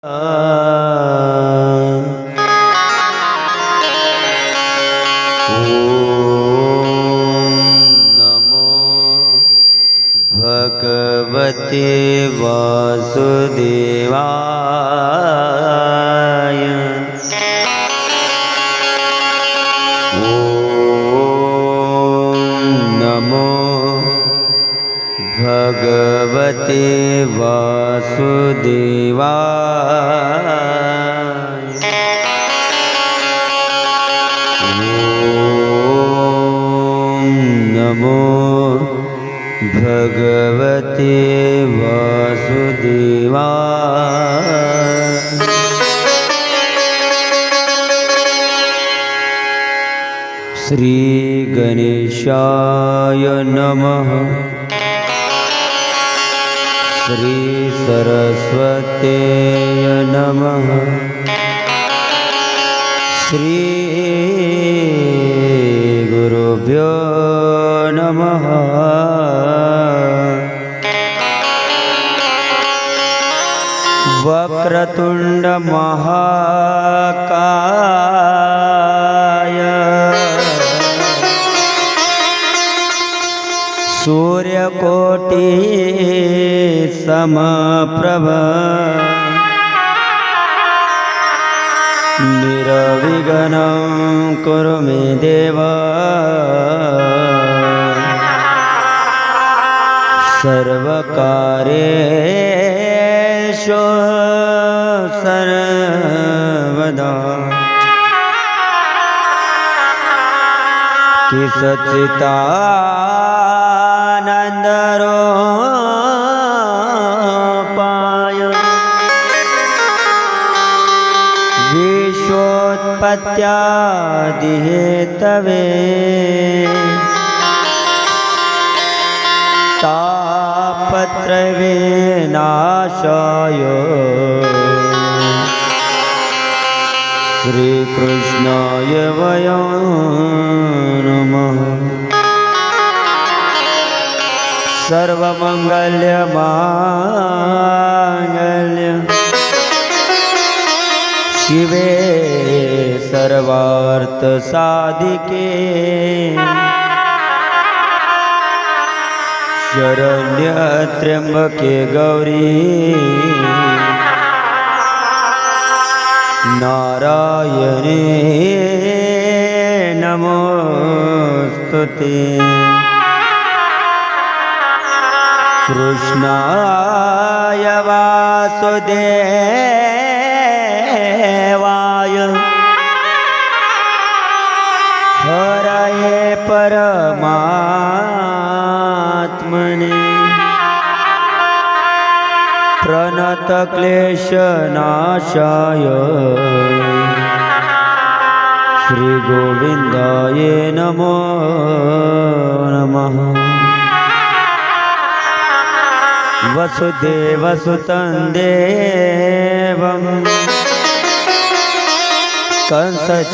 नमो भगवते वासुदेवाय। नमो भगवते वासुदेवाय। नमो भगवते वासुदेवाय। श्री गणेशाय नमः। श्री सरस्वत्यै नमः। श्री गुरुभ्यो नमः। वक्रतुंड महाकाय सूर्यकोटि समप्रभ निर्विघ्नं कुरु मे देव। सर्वकार्येषु सर्वदा कि सच्चिदानन्दरूपाय विश्वोत्पत्त्यादिहेतवे तापत्रयविनाशाय श्रीकृष्णाय वयं नमः। सर्वमंगल्यमांगल्य शिवे सर्वार्थसाधिके शरण्य त्र्यंबके गौरी नारायणे नमोस्तुते। कृष्णाय वासुदेवाय हरये परमात्मने प्रणतक्लेशनाशाय श्रीगोविन्दाय नमो नमः। वसुदेवसुतं देवं कंसचाणूरमर्दनं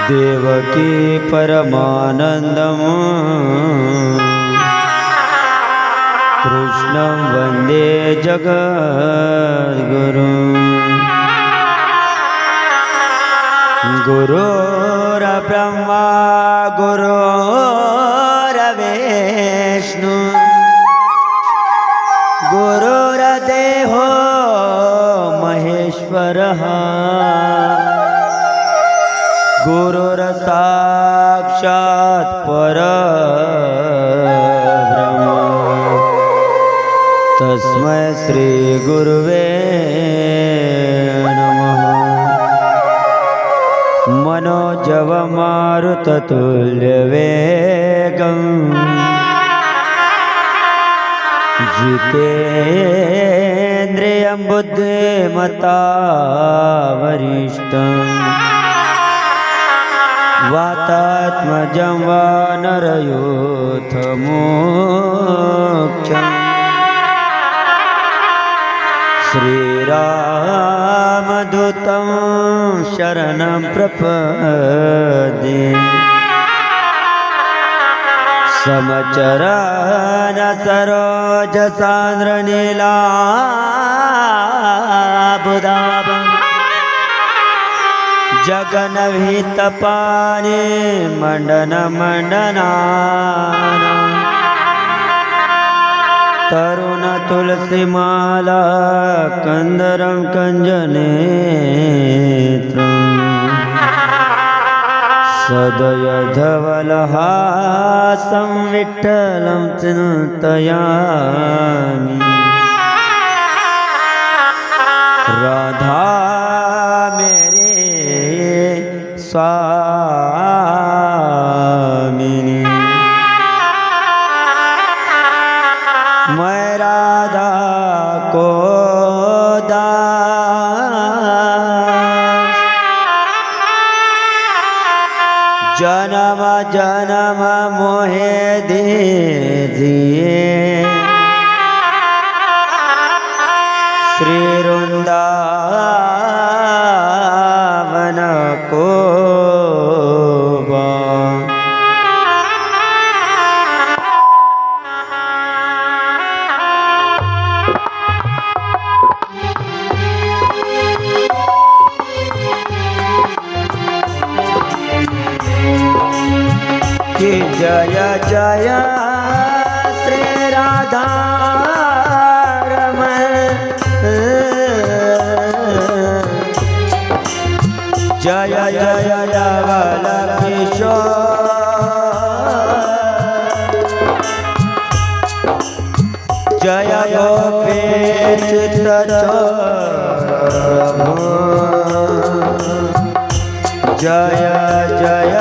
देवकी परमानन्दं कृष्णं वन्दे जगद्गुरुं। गुरुर्ब्रह्मा गुरुर्विष्णु गुरुर्देवो महेश्वरः गुरुर्साक्षात् परब्रह्म तस्मै श्री गुरुवे नमः। मनोजवमारुततुल्यवेगं जितेन्द्रियं बुद्धिमतावरिष्ठं वातात्मजं वानरयूथमुख्यम् श्रीरामदूतं शरणं प्रपद्ये। समचरण सरोज सांद्र नीलाबुदाब जगनविहित पाने मंडन मंडना तरुण तुलसी माला कंदरं कंजनेत्रम् सदय धवलहासं विठ्ठलं चिन्तयामि राधा मेरे स्वामिनी मैं राधा को दास जन्म जन्म मोहे दीजिए श्री वृंदावन को कि जय जय श्री राधा रमण जय जय धवल किशोर जय गोपी चित्त जय जय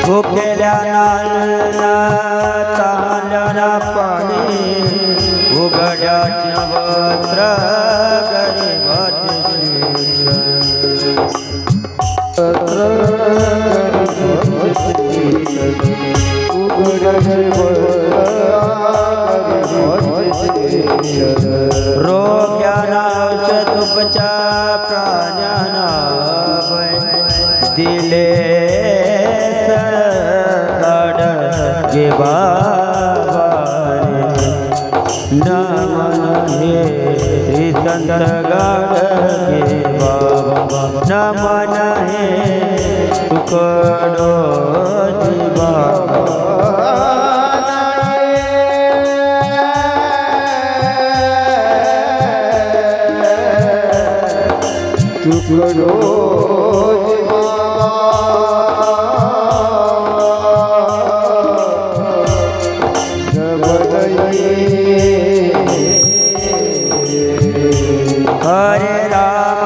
भुकेल्या तांडना पाणी उघड्याचे वस्त्र रोग्याना औषध उपचार प्राण्याना दिले गे बाबा नमन हे श्री संत गे बाबा नमन हे तुकडो जीवा तुकडो हरे राम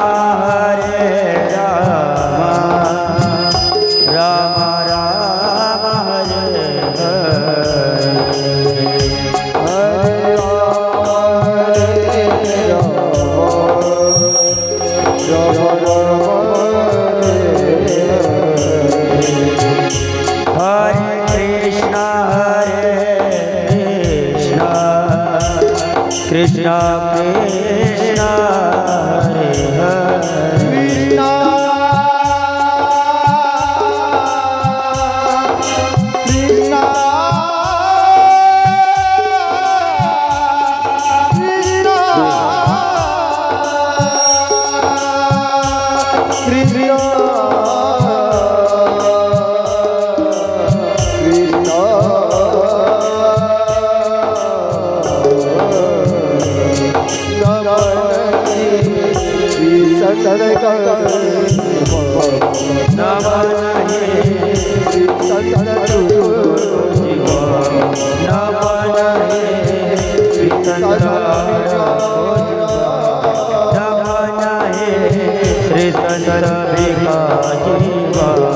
राम राम हरे कृष्ण कृष्ण हरे हरे कृष्ण नमन हे श्री संत भिकाजी बाबा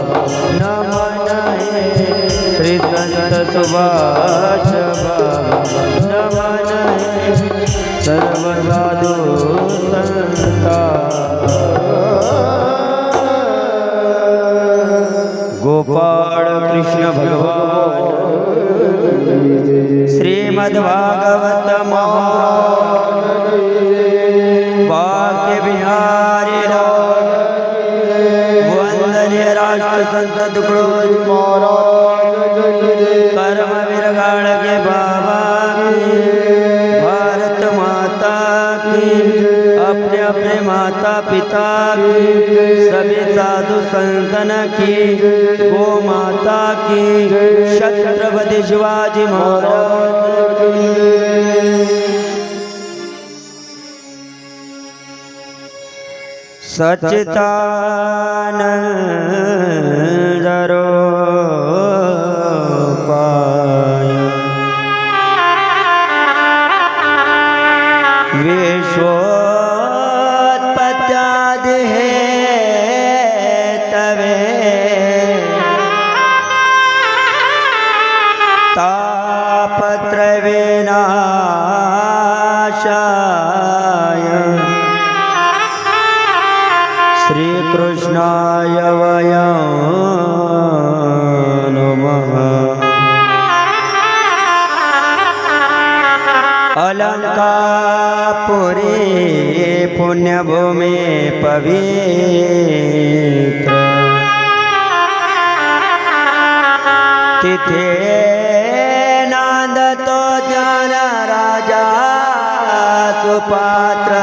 नमन हे श्री संत सुभाष बाबा नमन हे सर्व साधु संता गोपाल कृष्ण भगवान श्रीमद्भागवत वाक्य बिहारी वंदनीय राष्ट्र संत तुकडोजी कर्म विरगाड़ के बाबा की भारत माता की अपने अपने माता पिता की सभी साधु संतन की गो माता की छत्रपति शिवाजी महाराज सच्चिदानंद रूपाय विश्वोत्पत्त्यादि हेतवे तापत्रय विनाशाय श्री कृष्णाय वयं नमः। अलंकापुरी पुण्यभूमि पवित्र तिथे नांदतो ज्ञान राजा सुपात्र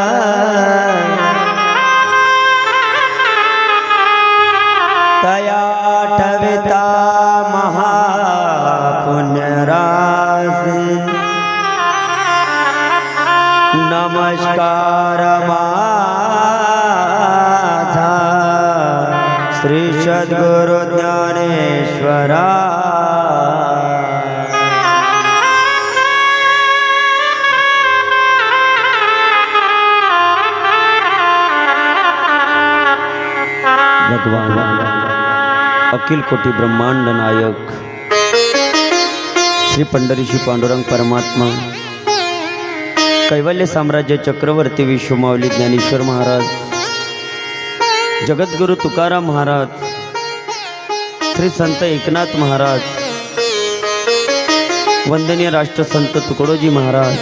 तया ठविता महापुण्यराशि नमस्कार माझा श्री सद्गुरु ज्ञानेश्वरा भगवान अखिल कोटी ब्रह्मांड नायक श्री पंढरीशी पांडुरंग परमात्मा कैवल्य साम्राज्य चक्रवर्ती विश्वमाऊली ज्ञानेश्वर महाराज जगद्गुरु तुकाराम महाराज श्री संत एकनाथ महाराज वंदनीय राष्ट्रसंत तुकडोजी महाराज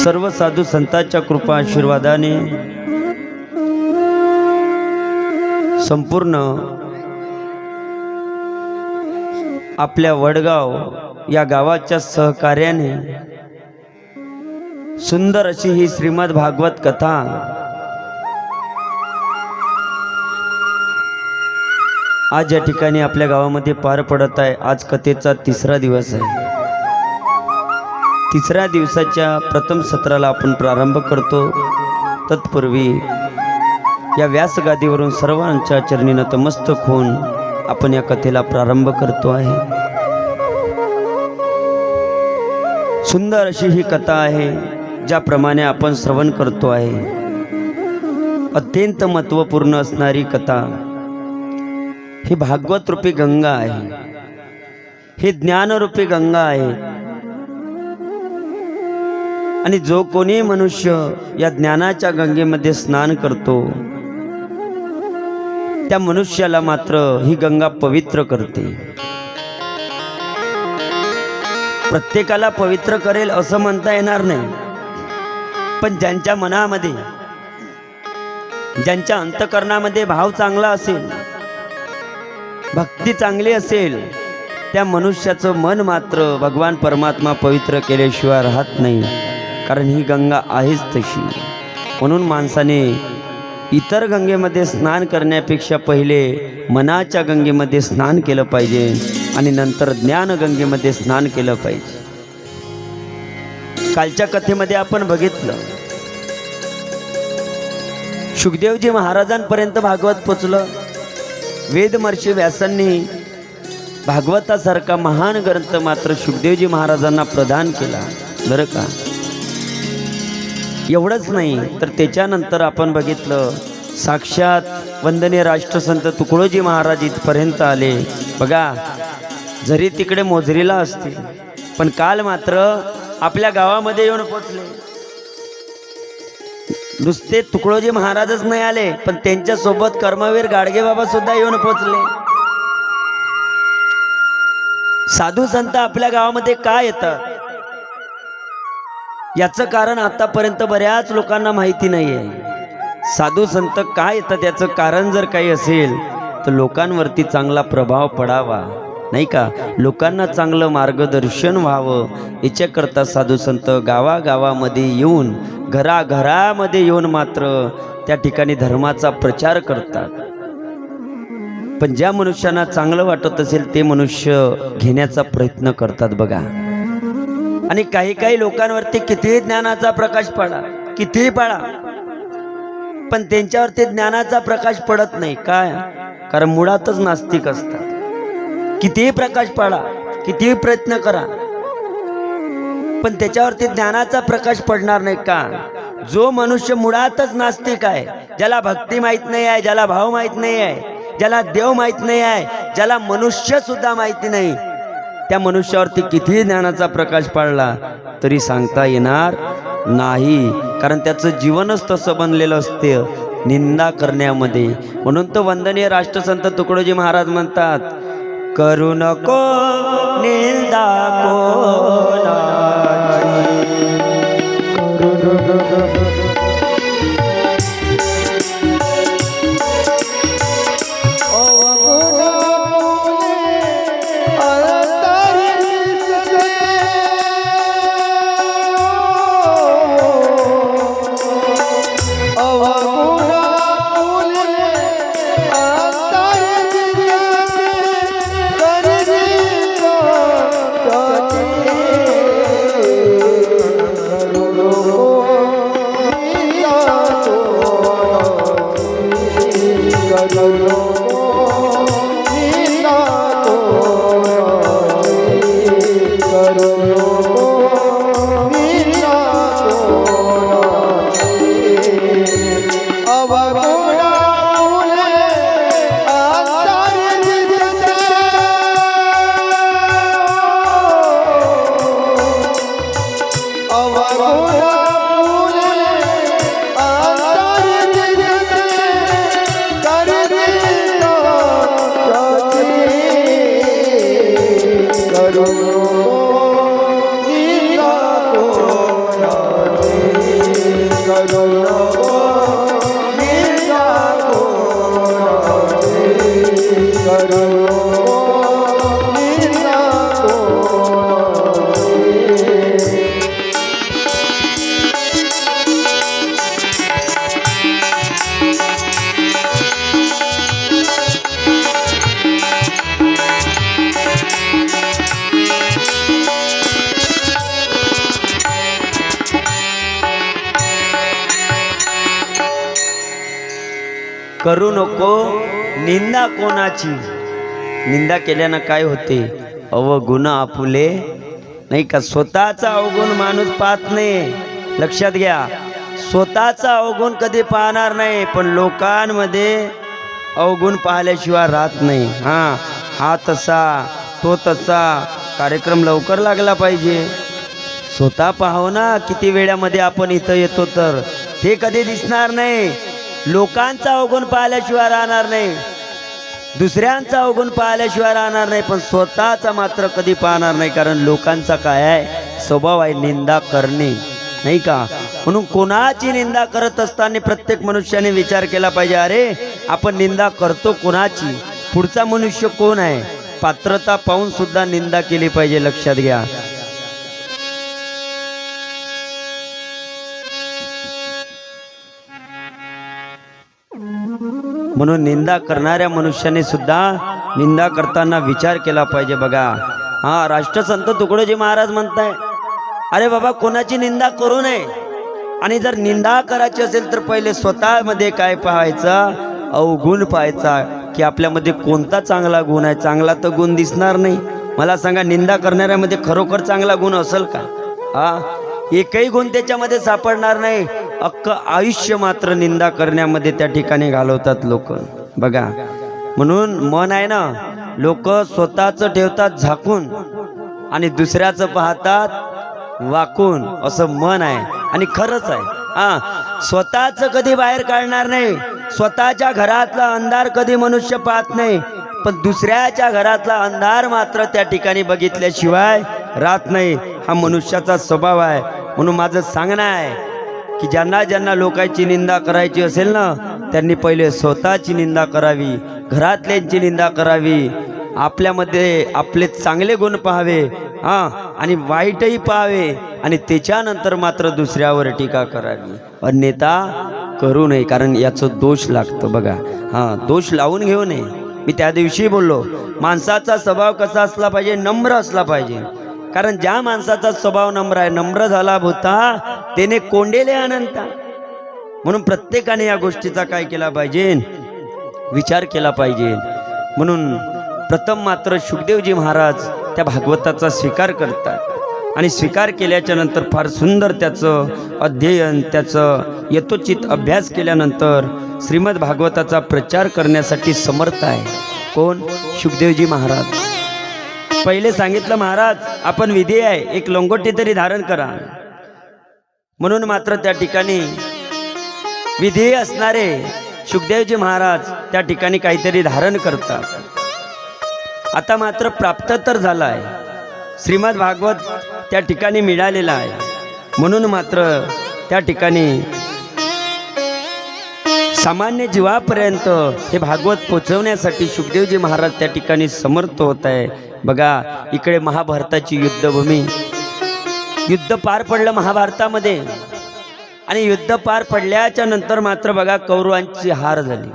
सर्व साधू संतांच्या कृपा आशीर्वादाने संपूर्ण आपल्या वडगाव या गावाच्या सहकार्याने सुंदर अशी ही श्रीमद भागवत कथा आज या ठिकाणी आपल्या गावामध्ये पार पडत आहे। आज कथेचा तिसरा दिवस आहे। तिसऱ्या दिवसाच्या प्रथम सत्राला आपण प्रारंभ करतो। तत्पूर्वी या व्यासगादीवरून सर्वांच्या चरणी नतमस्तक होऊन आपण या कथेला प्रारंभ करतो आहे। सुंदर अशी ही कथा आहे, ज्याप्रमाणे आपण श्रवण करतो आहे। अत्यंत महत्त्वपूर्ण असणारी कथा ही भागवत रूपी गंगा आहे, ही ज्ञान रूपी गंगा आहे। आणि जो कोणी मनुष्य या ज्ञानाच्या गंगेमध्ये स्नान करतो त्या मनुष्याला मात्र ही गंगा पवित्र करते। प्रत्येकाला पवित्र करेल असं म्हणता येणार नाही, पण ज्यांच्या मनामध्ये ज्यांच्या अंतःकरणामध्ये भाव चांगला असेल, भक्ती चांगली असेल, त्या मनुष्याचं मन मात्र भगवान परमात्मा पवित्र केल्याशिवाय राहत नाही। कारण ही गंगा आहेच तशी। म्हणून माणसाने इतर गंगेमध्ये स्नान करण्यापेक्षा पहिले मनाच्या गंगेमध्ये स्नान केलं पाहिजे आणि नंतर ज्ञान गंगेमध्ये स्नान केलं पाहिजे। कालच्या कथेमध्ये आपण बघितलं शुकदेवजी महाराजांपर्यंत भागवत पोचलं. वेदमर्षी व्यासांनी भागवतासारखा महान ग्रंथ मात्र शुकदेवजी महाराजांना प्रदान केला बरं का. एवढंच नाही तर त्याच्यानंतर आपण बघितलं साक्षात वंदनीय राष्ट्रसंत तुकडोजी महाराज इथपर्यंत आले बघा. जरी तिकडे मोजरीला असतील पण काल मात्र आपल्या गावामध्ये येऊन पोचले. नुसते तुकडोजी महाराजच नाही आले पण त्यांच्या सोबत कर्मवीर गाडगे बाबा सुद्धा येऊन पोचले. साधू संत आपल्या गावामध्ये का येतात याचं कारण आतापर्यंत बऱ्याच लोकांना माहिती नाहीये. साधू संत का येतात याचं कारण जर काही असेल तर लोकांवरती चांगला प्रभाव पडावा नाही का, लोकांना चांगलं मार्गदर्शन व्हावं याच्याकरता साधू संत गावागावामध्ये येऊन घराघरामध्ये येऊन मात्र त्या ठिकाणी धर्माचा प्रचार करतात. पण ज्या मनुष्यांना चांगलं वाटत असेल ते मनुष्य घेण्याचा प्रयत्न करतात बघा. आणि काही काही लोकांवरती कितीही ज्ञानाचा प्रकाश पडा कितीही पडा पण त्यांच्यावरती ज्ञानाचा प्रकाश पडत नाही. काय कारण मुळातच नास्तिक असतात. कितीही प्रकाश पडा कितीही प्रयत्न करा पण त्याच्यावरती ज्ञानाचा प्रकाश पडणार नाही. का जो मनुष्य मुळातच नास्तिक आहे, ज्याला भक्ती माहित नाही आहे, ज्याला भाव माहित नाही आहे, ज्याला देव माहित नाही आहे, ज्याला मनुष्य सुद्धा माहिती नाही, त्या मनुष्यावरती कितीही ज्ञानाचा प्रकाश पडला तरी सांगता येणार नाही. कारण त्याचं जीवनच तसं बनलेलं असते निंदा करण्यामध्ये. म्हणून तो वंदनीय राष्ट्रसंत तुकडोजी महाराज म्हणतात करू नको निंदा करू नको निंदा कोणाची. निंदा केल्यानं काय होते अवगुण आपुले नाही का. स्वतःचा अवगुण माणूस पाहत नाही. लक्षात घ्या स्वतःचा अवगुण कधी पाहणार नाही पण लोकांमध्ये अवगुण पाहिल्याशिवाय राहत नाही. हा तसा तो तसा कार्यक्रम लवकर लागला पाहिजे. स्वतः पाहू ना किती वेळामध्ये आपण इथं येतो तर ते कधी दिसणार नाही. लोकांचा अवगुण पाहिल्याशिवाय राहणार नाही, दुसऱ्यांचा अवगुण पाहिल्याशिवाय राहणार नाही पण स्वतःचा मात्र कधी पाहणार नाही. कारण लोकांचा काय आहे स्वभाव आहे निंदा करणे नाही का. म्हणून कोणाची निंदा करत असताना प्रत्येक मनुष्याने विचार केला पाहिजे अरे आपण निंदा करतो कोणाची, पुढचा मनुष्य कोण आहे, पात्रता पाहून सुद्धा निंदा केली पाहिजे. लक्षात घ्या. म्हणून निंदा करणाऱ्या मनुष्याने सुद्धा निंदा करताना विचार केला पाहिजे बघा. राष्ट्रसंत तुकडोजी महाराज म्हणताय अरे बाबा कोणाची निंदा करू नये. आणि जर निंदा करायची असेल तर पहिले स्वतःमध्ये काय पाहायचं, अवगुण पाहायचा की आपल्यामध्ये कोणता चांगला गुण आहे. चांगला तर गुण दिसणार नाही. मला सांगा, निंदा करणाऱ्यामध्ये खरोखर चांगला गुण असेल का? एकही गुण त्याच्यामध्ये सापडणार नाही. अख्खं आयुष्य मात्र निंदा करण्यामध्ये त्या ठिकाणी घालवतात लोक. बघा, म्हणून मन आहे ना, लोक स्वतःचं ठेवतात झाकून आणि दुसऱ्याचं पाहतात वाकून, असं मन आहे. आणि खरंच आहे, स्वतःचं कधी बाहेर काढणार नाही. स्वतःच्या घरातला अंधार कधी मनुष्य पाहत नाही, पण दुसऱ्याच्या घरातला अंधार मात्र त्या ठिकाणी बघितल्याशिवाय राहत नाही. हा मनुष्याचा स्वभाव आहे. म्हणून माझं सांगणं आहे की ज्यांना ज्यांना लोकांची निंदा करायची असेल ना, त्यांनी पहिले स्वतःची निंदा करावी, घरातल्यांची निंदा करावी, आपल्यामध्ये आपले चांगले गुण पाहावे आणि वाईटही पाहावे, आणि त्याच्यानंतर मात्र दुसऱ्यावर टीका करावी. अन्यथा करू नये, कारण याचं दोष लागतं. बघा, दोष लावून घेऊ नये. मी त्या दिवशी बोललो, माणसाचा स्वभाव कसा असला पाहिजे, नम्र असला पाहिजे. कारण ज्या माणसाचा स्वभाव नम्र आहे, नम्र झाला भूता त्याने कोंडेले अनंता. म्हणून प्रत्येकाने या गोष्टीचा काय केला पाहिजे, विचार केला पाहिजे. म्हणून प्रथम मात्र शुकदेवजी महाराज त्या भागवताचा स्वीकार करतात, आणि स्वीकार केल्याच्या नंतर फार सुंदर त्याचं अध्ययन, त्याचं यथोचित अभ्यास केल्यानंतर श्रीमद भागवताचा प्रचार करण्यासाठी समर्थ आहे. कोण? शुकदेवजी महाराज. पहिले सांगितलं, महाराज आपण विधी आहे, एक लंगोटी तरी धारण करा. म्हणून मात्र त्या ठिकाणी विधी असणारे शुकदेवजी महाराज त्या ठिकाणी काहीतरी धारण करतात. आता मात्र प्राप्त तर झाला आहे, श्रीमद भागवत त्या ठिकाणी मिळालेला आहे. म्हणून मात्र त्या ठिकाणी सामान्य जीवापर्यंत हे भागवत पोचवण्यासाठी शुकदेवजी महाराज त्या ठिकाणी समर्थ होत आहे. बघा, इकडे महाभारताची युद्धभूमी, युद्ध पार पडलं महाभारतामध्ये, आणि युद्ध पार पडल्याच्या नंतर मात्र बघा कौरवांची हार झाली.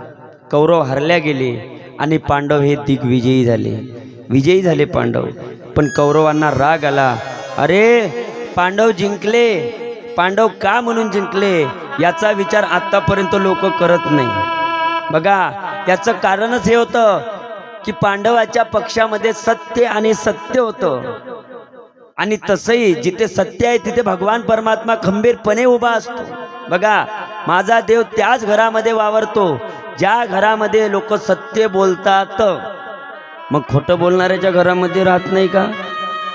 कौरव हारल्या गेले आणि पांडव हे दिग्विजयी झाले. विजयी झाले पांडव. पण कौरवांना राग आला, अरे पांडव जिंकले, पांडव का म्हणून जिंकले याचा विचार आतापर्यंत लोक करत नाही. बघा, याचं कारणच हे होतं की पांडवाच्या पक्षामध्ये सत्य आणि सत्य होतं, आणि तसंही जिथे सत्य आहे तिथे भगवान परमात्मा खंबीरपणे उभा असतो. बघा, माझा देव त्याच घरामध्ये वावरतो ज्या घरामध्ये लोक सत्य बोलतात. मग खोटं बोलणाऱ्याच्या घरामध्ये राहत नाही का?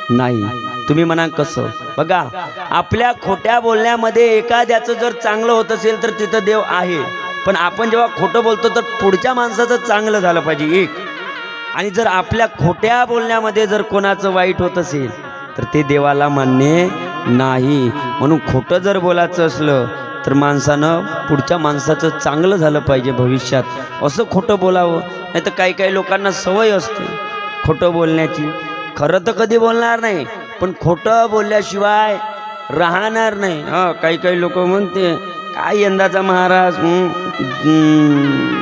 नाही. तुम्ही म्हणा कसं? बघा, आपल्या खोट्या बोलण्यामध्ये एखाद्याचं जर चांगलं होत असेल तर तिथं देव आहे, पण आपण जेव्हा खोटं बोलतो तर पुढच्या माणसाचं चांगलं झालं पाहिजे एक. आणि जर आपल्या खोट्या बोलण्यामध्ये जर कोणाचं वाईट होत असेल तर ते देवाला मान्य नाही. म्हणून खोटं जर बोलायचं असलं तर माणसानं पुढच्या माणसाचं चांगलं झालं पाहिजे भविष्यात, असं खोटं बोलावं. नाही तर काही काही लोकांना सवय असते खोटं बोलण्याची. खरं तर कधी बोलणार नाही, पण खोटं बोलल्याशिवाय राहणार नाही. काही काही लोक म्हणते, काय यंदाचा महाराज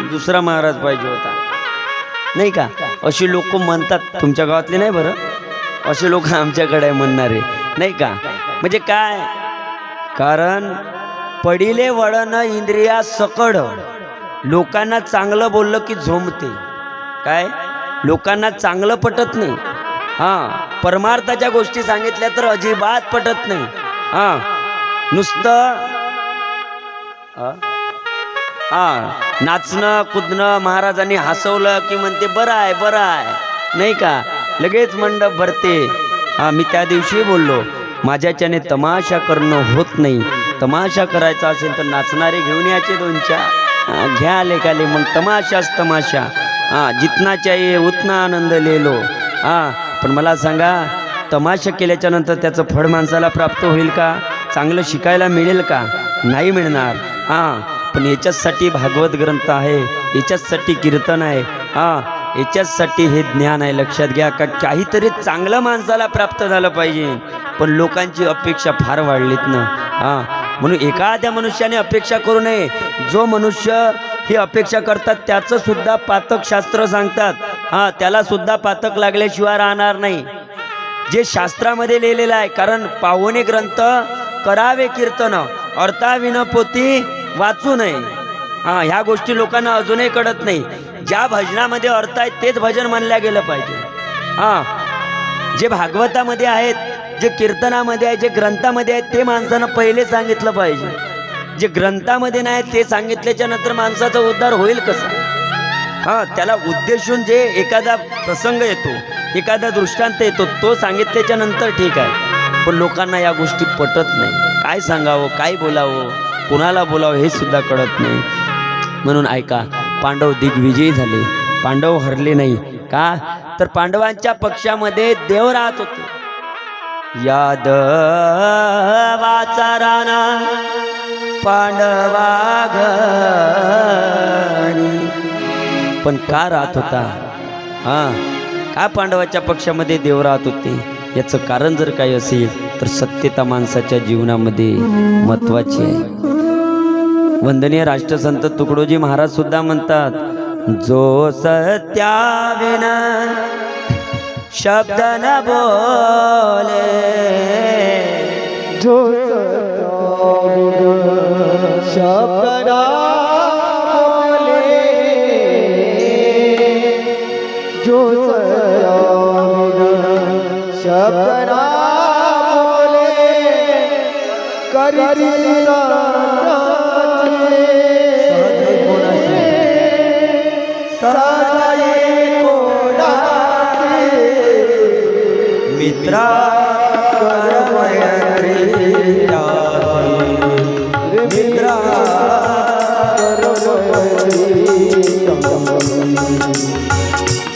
दुसरा महाराज पाहिजे होता, नाही का? अशी लोक म्हणतात. तुमच्या गावातले नाही बरं, असे लोक आमच्याकडे म्हणणारे, नाही का? म्हणजे काय? कारण पडिले वळण इंद्रिया सकड. लोकांना चांगलं बोललं की झोंबते. काय? लोकांना चांगलं पटत नाही. परमार्थाच्या गोष्टी सांगितल्या तर अजिबात पटत नाही. नुसतं नाचणं कुदणं, महाराजांनी हसवलं की म्हणते बरं आहे बरं आहे, नाही का? लगेच मंडप भरते. मी त्या दिवशी बोललो, माझ्याच्याने तमाशा करणं होत नाही. तमाशा करायचा असेल तर नाचणारे घेऊन यायचे 2-4, घ्या लेखाले, मग तमाशाच तमाशा. जितना चाहिए उतना आनंद ले लो. पण मला सांगा, तमाशा केल्याच्या नंतर त्याचं फळ माणसाला प्राप्त होईल का? चांगलं शिकायला मिळेल का? नाही मिळणार. पण याच्याचसाठी भागवत ग्रंथ आहे, याच्याचसाठी कीर्तन आहे, याच्याचसाठी हे ज्ञान आहे. लक्षात घ्या का काहीतरी चांगलं माणसाला प्राप्त झालं पाहिजे. पण लोकांची अपेक्षा फार वाढलीत ना. म्हणून एखाद्या मनुष्याने अपेक्षा करू नये. जो मनुष्य ही अपेक्षा करतात त्याचं सुद्धा पातक शास्त्र सांगतात. त्याला सुद्धा पातक लागल्याशिवाय राहणार नाही. जे शास्त्रामध्ये लिहिलेलं आहे, कारण पावणे ग्रंथ करावे कीर्तन, अर्था विन पोती वाचू नये. हा, ह्या गोष्टी लोकांना अजूनही कळत नाही. ज्या भजनामध्ये अर्थ आहे तेच भजन म्हणल्या गेलं पाहिजे. हा, जे भागवतामध्ये आहेत, जे कीर्तनामध्ये आहे, जे ग्रंथामध्ये आहेत ते माणसानं पहिले सांगितलं पाहिजे. जे ग्रंथामध्ये नाही ते सांगितल्याच्या नंतर माणसाचा उद्धार होईल कसा? हा, त्याला उद्देशून जे एखादा प्रसंग येतो, एखादा दृष्टांत येतो, तो सांगितल्याच्या नंतर ठीक आहे. पण लोकांना या गोष्टी पटत नाही. काय सांगावं, काय बोलावं, कोणाला बोलावं हे सुद्धा कळत नाही. म्हणून ऐका, पांडव दिग्विजयी झाले, पांडव हरले नाही. का? तर पांडवांच्या पक्षामध्ये देव राहत होते. यादवाचा राणा पांडवा घरी. पण का राहत होता? हा, का पांडवाच्या पक्षामध्ये देव राहत होते? याचं कारण जर काही असेल तर सत्यता माणसाच्या जीवनामध्ये महत्वाची आहे. वंदनीय राष्ट्रसंत तुकडोजी महाराज सुद्धा म्हणतात, जो सत्याविना शब्द न बोले, जो शब्द न बोले, जो शब्द न बोले, करिता मित्रा मित्रा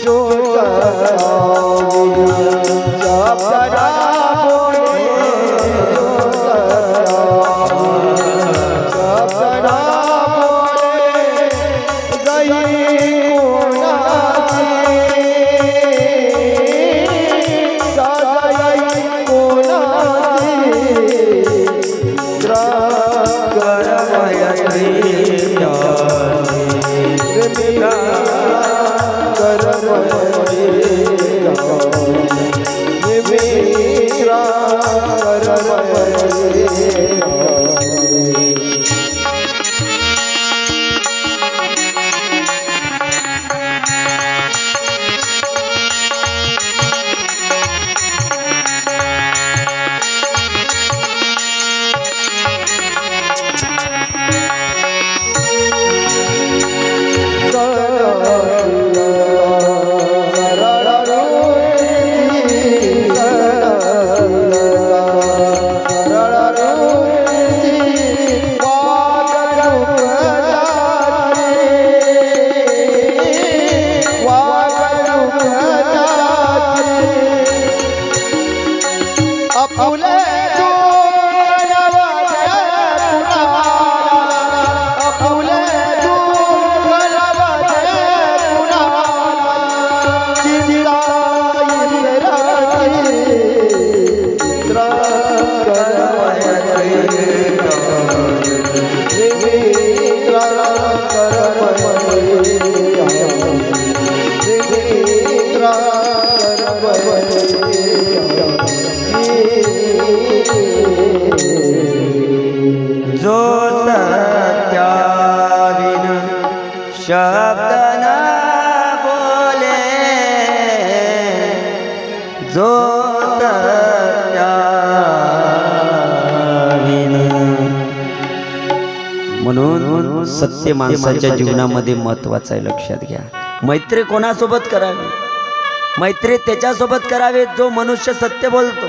जो शब्द न बोले, जो म्हणून सत्य माणसाच्या जीवनामध्ये महत्वाचं आहे. लक्षात घ्या, मैत्री कोणासोबत करावी? मैत्री त्याच्यासोबत करावी जो मनुष्य सत्य बोलतो.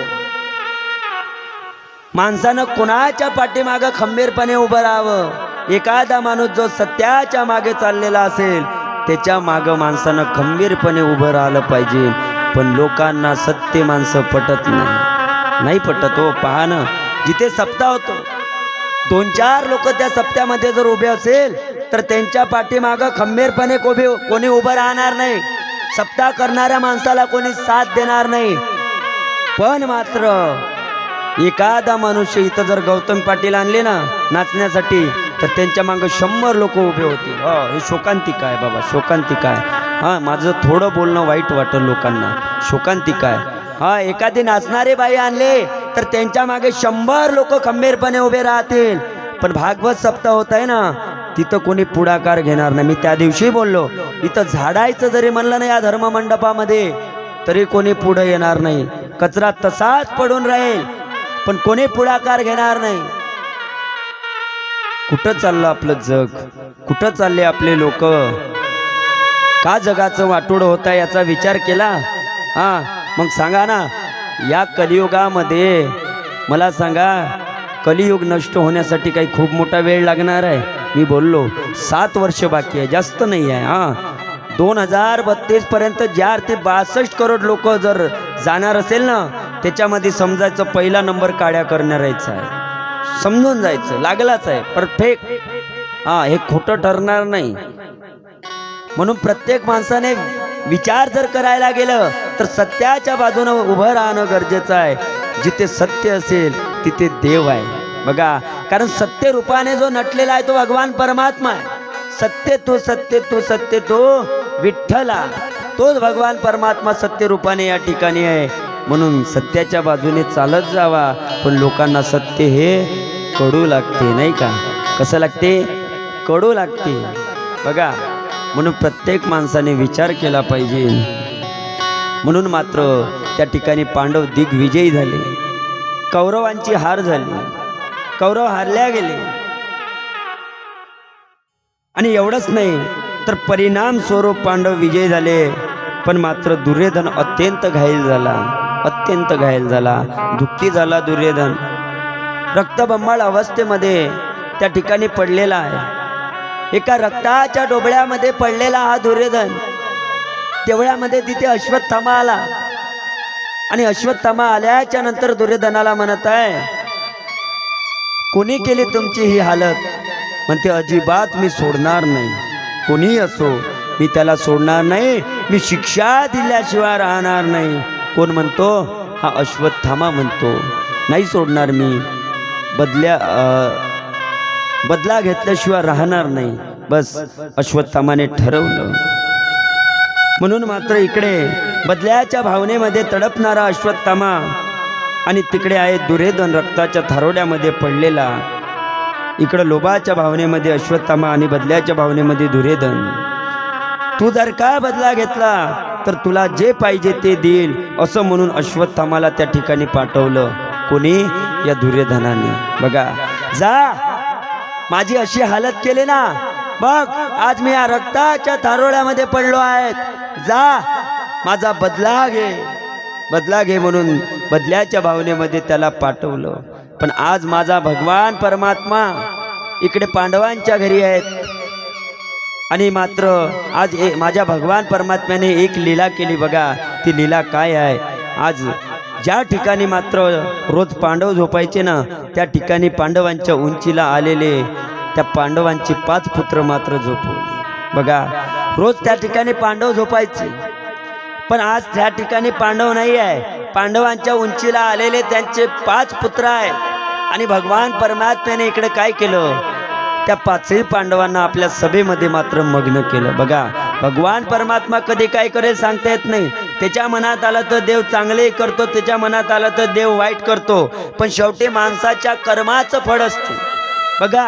माणसानं कोणाच्या पाठीमागं खंबीरपणे उभं राहावं. एखादा माणूस जो सत्याच्या मागे चाललेला असेल त्याच्या मागं माणसानं खंबीरपणे उभं राहिलं पाहिजे. पण लोकांना सत्य माणसं पटत नाही पटत हो. पहा ना, जिथे सप्ताह होतो 2-4 लोक त्या सप्त्यामध्ये जर उभे असेल तर त्यांच्या पाठीमागं खंबीरपणे कोणी उभं राहणार नाही. सप्ताह करणाऱ्या माणसाला कोणी साथ देणार नाही. पण मात्र एखादा मनुष्य इथं जर गौतम पाटील आणले ना नाचण्यासाठी तर त्यांच्या मागं 100 लोक उभे होतील. हे शोकांतिका आहे बाबा, शोकांतिका आहे. माझं थोडं बोलणं वाईट वाटलं लोकांना, शोकांतिका आहे. एखादी नाचणारे बाई आणले तर त्यांच्या मागे 100 लोक खंबीरपणे उभे राहतील. पण भागवत सप्ताह होत आहे ना, तिथं कोणी पुढाकार घेणार नाही. मी त्या दिवशी बोललो, इथं झाडायचं जरी म्हणलं ना या धर्ममंडपामध्ये, तरी कोणी पुढे येणार नाही. कचरा तसाच पडून राहील, पण कोणी पुढाकार घेणार नाही. कुठं चाललं आपलं जग? कुठं चालले आपले लोक? का जगाचं वाटोळं होत आहे याचा विचार केला? मग सांगा ना, या कलियुगामध्ये मला सांगा, कलियुग नष्ट होण्यासाठी काही खूप मोठा वेळ लागणार आहे? मी बोललो 7 वर्ष बाकी आहे, जास्त नाही आहे. 2032 पर्यंत 4 ते 62 करोड लोक जर जाणार असेल ना, त्याच्यामध्ये समजायचं पहिला नंबर काड्या करणारायचा आहे. समजून जायचं, लागलाच आहे परफेक्ट. हे खोटं ठरणार नाही. म्हणून प्रत्येक माणसाने विचार जर करायला गेलं तर सत्याच्या बाजूनं उभं राहणं गरजेचं आहे. जिथे सत्य असेल तिथे देव आहे. बघा, कारण सत्य रूपाने जो नटलेला आहे तो भगवान परमात्मा आहे. सत्य तो सत्य तो सत्य तो विठ्ठला, तोच भगवान परमात्मा सत्य रूपाने या ठिकाणी आहे. म्हणून सत्याच्या बाजूने चालत जावा. पण लोकांना सत्य हे कडू लागते, नाही का? कसं लागते? कडू लागते. बघा, म्हणून प्रत्येक माणसाने विचार केला पाहिजे. म्हणून मात्र त्या ठिकाणी पांडव दिग्विजयी झाले, कौरवांची हार झाली, कौरव हारल्या गेले. आणि एवढंच नाही तर परिणाम स्वरूप पांडव विजय झाले. पण मात्र दुर्योधन अत्यंत घायल झाला, अत्यंत घायल झाला, दुःखी झाला. दुर्योधन रक्तबंबाळ अवस्थेमध्ये त्या ठिकाणी पडलेला आहे. एका रक्ताच्या डोबळ्यामध्ये पडलेला हा दुर्योधन. तेवढ्यामध्ये तिथे अश्वत्थामा आला. आणि अश्वत्थामा आल्याच्या नंतर दुर्योधनाला म्हणत आहे, कोणी केली तुमची ही हालत? म्हणते, अजिबात मी सोडणार नाही. कोणीही असो, मी त्याला सोडणार नाही. मी शिक्षा दिल्याशिवाय राहणार नाही. कोण म्हणतो? हा अश्वत्थामा म्हणतो, नाही सोडणार मी. बदला घेतल्याशिवाय राहणार नाही. बस अश्वत्थामाने ठरवलं. म्हणून मात्र इकडे बदल्याच्या भावनेमध्ये तडपणारा अश्वत्थामा, आणि तिकडे आहे दुर्योधन रक्ताच्या थारोड्यामध्ये पडलेला. इकडं लोभाच्या भावनेमध्ये अश्वत्थामा आणि बदल्याच्या भावनेमध्ये दुर्योधन. तू जर का बदला घेतला तर तुला जे पाहिजे ते देईल, असं म्हणून अश्वत्थामाला त्या ठिकाणी पाठवलं. कोणी? या दुर्योधनाने. बघा, जा, माझी अशी हालत केली ना, बघ आज मी या रक्ताच्या थारोळ्यामध्ये पडलो आहे, जा माझा बदला घे, बदला घे म्हणून बदल्याच्या भावनेमध्ये त्याला पाठवलं. पण आज माझा भगवान परमात्मा इकडे पांडवांच्या घरी आहेत. आणि मात्र आज माझ्या भगवान परमात्म्याने एक लीला केली. बघा, ती लीला काय आहे? आज ज्या ठिकाणी मात्र रोज पांडव झोपायचे ना, त्या ठिकाणी पांडवांच्या उंचीला आलेले त्या पांडवांचे 5 पुत्र मात्र झोपवले. बघा, रोज त्या ठिकाणी पांडव झोपायचे, पण आज त्या ठिकाणी पांडव नाही आहे. पांडवांच्या उंचीला आलेले त्यांचे 5 पुत्र आहेत. आणि भगवान परमात्म्याने इकडे काय केलं? त्या 5ही पांडवांना आपल्या सभेमध्ये मात्र मग्न केलं. बघा, भगवान परमात्मा कधी काय करेल सांगता येत नाही. त्याच्या मनात आलं तर देव चांगले करतो, त्याच्या मनात आलं तर देव वाईट करतो. पण शेवटी माणसाच्या कर्माचं फळ असते. बघा,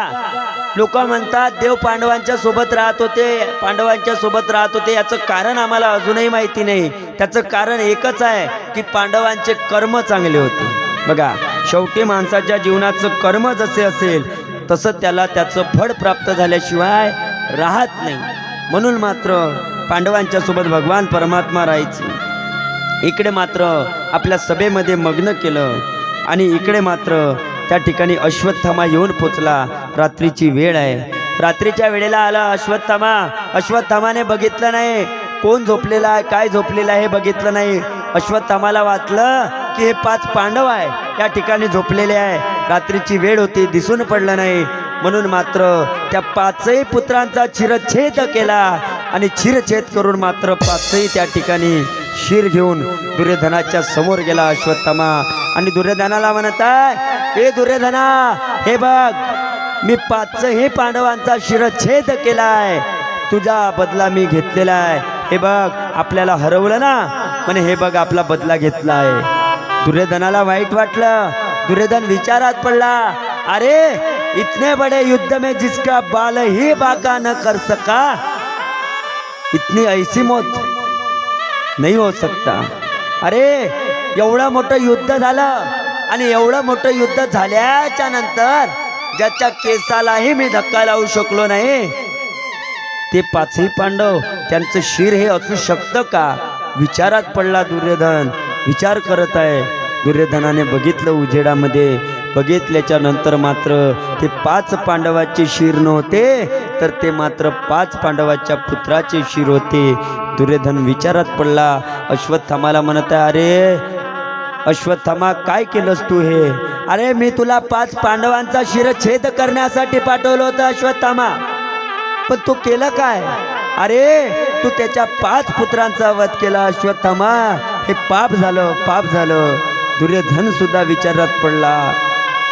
लोक म्हणतात देव पांडवांच्या सोबत राहत होते, पांडवांच्या सोबत राहत होते. याचं कारण आम्हाला अजूनही माहिती नाही. त्याचं कारण एकच आहे की पांडवांचे कर्म चांगले होते. बघा, शेवटी माणसाच्या जीवनाचं कर्म जसे असेल तसं त्याला त्याचं फळ प्राप्त झाल्याशिवाय राहत नाही. म्हणून मात्र पांडवांच्या सोबत भगवान परमात्मा राहायचे. इकडे मात्र आपल्या सभेमध्ये मग्न केलं. आणि इकडे मात्र त्या ठिकाणी अश्वत्थामा येऊन पोचला. रात्रीची वेळ आहे. रात्रीच्या वेळेला आला अश्वत्थामा. अश्वत्थामाने बघितलं नाही कोण झोपलेला आहे, काय झोपलेलं आहे हे बघितलं नाही. अश्वत्थामाला वाटलं की हे 5 पांडव आहे त्या ठिकाणी झोपलेले आहे. रात्रीची वेळ होती, दिसून पडलं नाही. म्हणून मात्र त्या 5ही पुत्रांचा शिरच्छेद केला. आणि शिरच्छेद करून मात्र 5ही त्या ठिकाणी शिर घेऊन दुर्योधनाच्या समोर गेला अश्वत्थामा. आणि दुर्योधनाला म्हणत आहे, हे दुर्योधना, हे बघ, मी 5ही पांडवांचा शिरच्छेद केलाय. तुझा बदला मी घेतलेला आहे. हे बघ, आपल्याला हरवलं ना, म्हणे हे बघ आपला बदला घेतला आहे. दुर्योधनाला वाईट वाटलं. दुर्योधन विचारात पडला, अरे इतने बड़े युद्ध में जिसका बाल ही बाका न कर सका, इतनी ऐसी मौत नहीं हो सकता. अरे एवढं मोठं युद्ध झालं आणि एवढं मोठं युद्ध झाल्याच्या नंतर ज्याच्या केसालाही मी धक्का लावू शकलो नाही ते पाचही पांडव, त्यांचं शिर हे असू शकतं का? विचारात पडला दुर्योधन. विचार करत आहे. दुर्योधनाने बघितलं उजेडामध्ये. बघितल्याच्या नंतर मात्र ते 5 पांडवाचे शिर नव्हते, तर ते मात्र 5 पांडवाच्या पुत्राचे शिर होते. दुर्योधन विचारात पडला. अश्वत्थामाला म्हणत आहे, अरे अश्वत्थामा काय केलंस तू हे? अरे मी तुला 5 पांडवांचा शिरच्छेद करण्यासाठी पाठवलं होतं अश्वत्थामा, पण तू केलं काय? अरे तू त्याच्या 5 पुत्रांचा वध केला अश्वत्थामा. हे पाप झालं, पाप झालं. दुर्योधन सुद्धा विचारात पडला.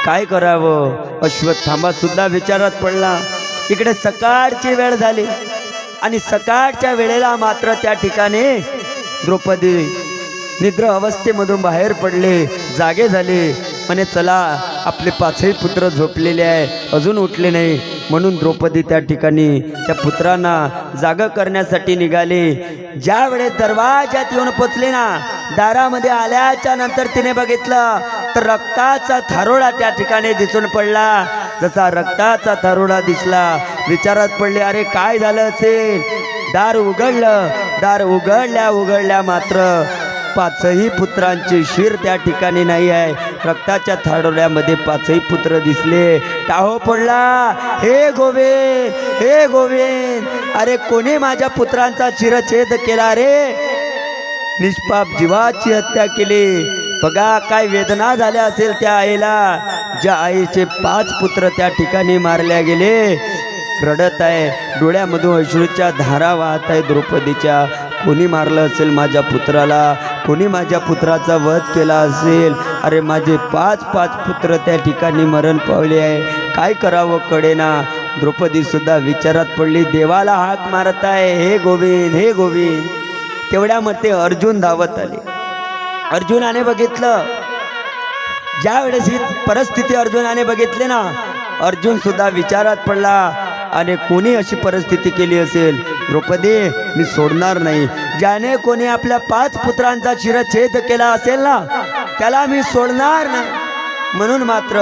काय करावं? अश्वत्थामा सुद्धा विचारात पडला. इकडे सकाळची वेळ झाली आणि सकाळच्या वेळेला मात्र त्या ठिकाणी द्रौपदी निद्र अवस्थेमधून बाहेर पडले, जागे झाले. म्हणे चला, आपले 5ही पुत्र झोपलेले आहे, अजून उठले नाही. म्हणून द्रौपदी त्या ठिकाणी त्या पुत्रांना जाग करण्यासाठी निघाले. ज्या वेळेस दरवाजात येऊन पोचले ना, दारामध्ये आल्याच्या नंतर तिने बघितलं तर रक्ताचा थारोळा त्या ठिकाणी दिसून पडला. जसा रक्ताचा थारोळा दिसला, विचारात पडले, अरे काय झालं असेल? दार उघडलं. दार उघडल्या मात्र 5ही पुत्रांचे शिर त्या ठिकाणी नाही आहे. रक्ताच्या थारोळ्यामध्ये 5ही पुत्र दिसले. टाहो पडला, हे गोविंद, हे गोविंद, अरे कोणी माझ्या पुत्रांचा शिरच्छेद केला रे? निष्पाप जीवाची हत्या केली. बघा काय वेदना झाल्या असेल त्या आईला. ज्या आईचे 5 पुत्र त्या ठिकाणी मारल्या गेले. रडत आहे, डोळ्यामधून अश्रूच्या धारा वाहत आहे द्रौपदीच्या. कोणी मारलं असेल माझ्या पुत्राला? कोणी माझ्या पुत्राचा वध केला असेल? अरे माझे 5 पुत्र त्या ठिकाणी मरण पावले आहे. काय करावं कळेना. द्रौपदी सुद्धा विचारात पडली. देवाला हाक मारत आहे, हे गोविंद, हे गोविंद. तेवढ्यामध्ये अर्जुन धावत आले. अर्जुनाने बघितलं. ज्या वेळेस ही परिस्थिती अर्जुनाने बघितली ना, अर्जुन सुद्धा विचारात पडला. आणि कोणी अशी परिस्थिती केली असेल? द्रौपदी मी सोडणार नाही. ज्याने कोणी आपल्या 5 पुत्रांचा शिरच्छेद केला असेल ना, त्याला मी सोडणार नाही. म्हणून मात्र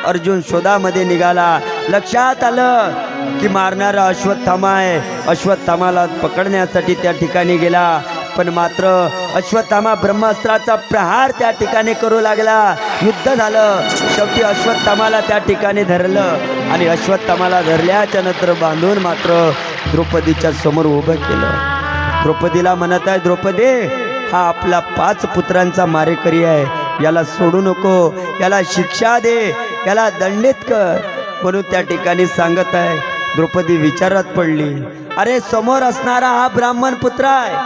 अर्जुन शोधामध्ये निघाला. लक्षात आलं की मारणारा अश्वत्थामा आहे. अश्वत्थामाला पकडण्यासाठी त्या ठिकाणी गेला. पण मात्र अश्वत्थामा ब्रह्मास्त्राचा प्रहार त्या ठिकाणी करू लागला. युद्ध झालं. शेवटी अश्वत्थामाला त्या ठिकाणी धरलं आणि अश्वत्थामाला धरल्याच्या नंतर बांधून मात्र द्रौपदीच्या समोर उभं केलं. द्रौपदीला म्हणत आहे, द्रौपदी हा आपला 5 पुत्रांचा मारेकरी आहे, याला सोडू नको, याला शिक्षा दे, याला दंडित कर म्हणून त्या ठिकाणी सांगत आहे. द्रौपदी विचारात पडली. अरे समोर असणारा हा ब्राह्मण पुत्र आहे.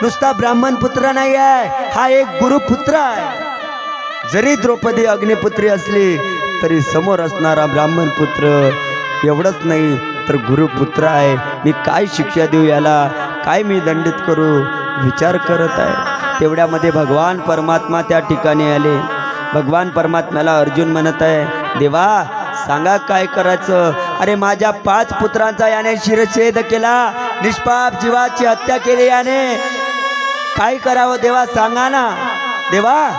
नुसता ब्राह्मण पुत्र नाही आहे, हा एक गुरुपुत्र आहे. जरी द्रौपदी अग्निपुत्री असली तरी समोर असणारा ब्राह्मण पुत्र एवढंच नाही तर गुरुपुत्र आहे. मी काय शिक्षा देऊ याला? काय मी दंडित करू? विचार करत आहे. तेवढ्यामध्ये भगवान परमात्मा त्या ठिकाणी आले. भगवान परमात्म्याला अर्जुन म्हणत आहे, देवा सांगा काय करायचं? अरे माझ्या 5 पुत्रांचा याने शिरच्छेद केला, निष्पाप जीवाची हत्या केली याने. काय करावं देवा सांगा ना. देवा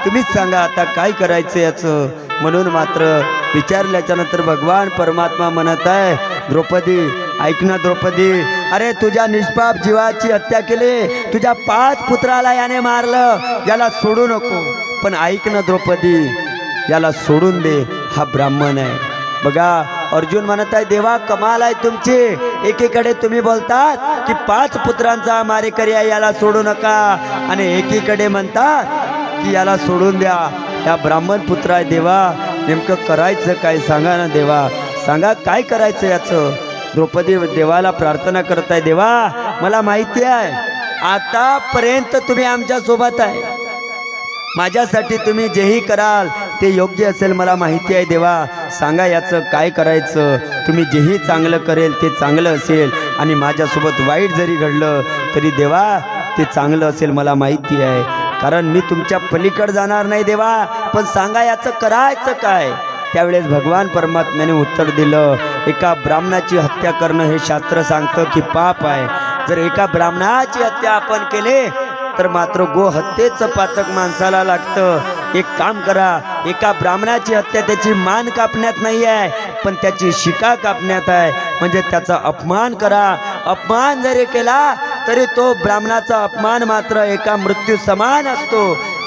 तुम्हीच सांगा आता काय करायचं याचं. म्हणून मात्र विचारल्याच्या नंतर भगवान परमात्मा म्हणत आहे, द्रौपदी ऐक ना द्रौपदी, अरे तुझ्या निष्पाप जीवाची हत्या केली, तुझ्या 5 पुत्राला याने मारलं, याला सोडू नको. पण ऐक ना द्रौपदी, याला सोडून दे, हा ब्राह्मण आहे. बघा अर्जुन म्हणत आहे, देवा कमाल आहे तुमची. एकीकडे तुम्ही बोलतात की 5 पुत्रांचा मारेकरी आहे, याला सोडू नका, आणि एकीकडे म्हणतात की याला सोडून द्या, या ब्राह्मण पुत्र आहे. देवा नेमकं करायचं काय सांगा ना देवा, सांगा काय करायचं याचं. द्रौपदी देवाला प्रार्थना करत आहे, देवा मला माहिती आहे आतापर्यंत तुम्ही आमच्या सोबत आहे, माझ्यासाठी तुम्ही जेही कराल ते योग्य असेल मला माहिती आहे. देवा सांगा याचं काय करायचं. तुम्ही जेही चांगलं करेल ते चांगलं असेल, आणि माझ्यासोबत वाईट जरी घडलं तरी देवा ते चांगलं असेल मला माहिती आहे, कारण मी तुमच्या पलीकडे जाणार नाही देवा. पण सांगा याचं करायचं काय. त्यावेळेस भगवान परमात्म्याने उत्तर दिलं, एका ब्राह्मणाची हत्या करणं हे शास्त्र सांगतं की पाप आहे. जर एका ब्राह्मणाची हत्या आपण केली तर मात्र गोहत्येचं पातक माणसाला लागतं. एक काम करा, एका ब्राह्मणाची हत्या त्याची मान कापण्यात नाही आहे, पण त्याची शिका कापण्यात आहे. म्हणजे त्याचा अपमान करा. अपमान जरी केला तरी तो ब्राह्मणाचा अपमान मात्र एका मृत्यू समान असतो.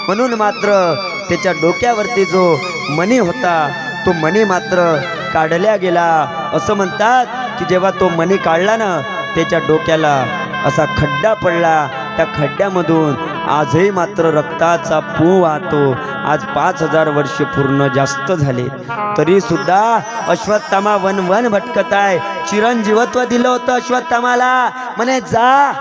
म्हणून मात्र त्याच्या डोक्यावरती जो मणी होता तो मणी मात्र काढल्या गेला. असं म्हणतात की जेव्हा तो मणी काढला ना, त्याच्या डोक्याला असा खड्डा पडला. त्या खड्ड्यामधून आजही मात्र रक्ताचा पू वाहतो. आज 5000 वर्ष पूर्ण जास्त झाले तरी सुद्धा अश्वत्थामा वन वन भटकत आहे. चिरंजीवत्व दिलं होतं अश्वत्थामाला, म्हणे जा,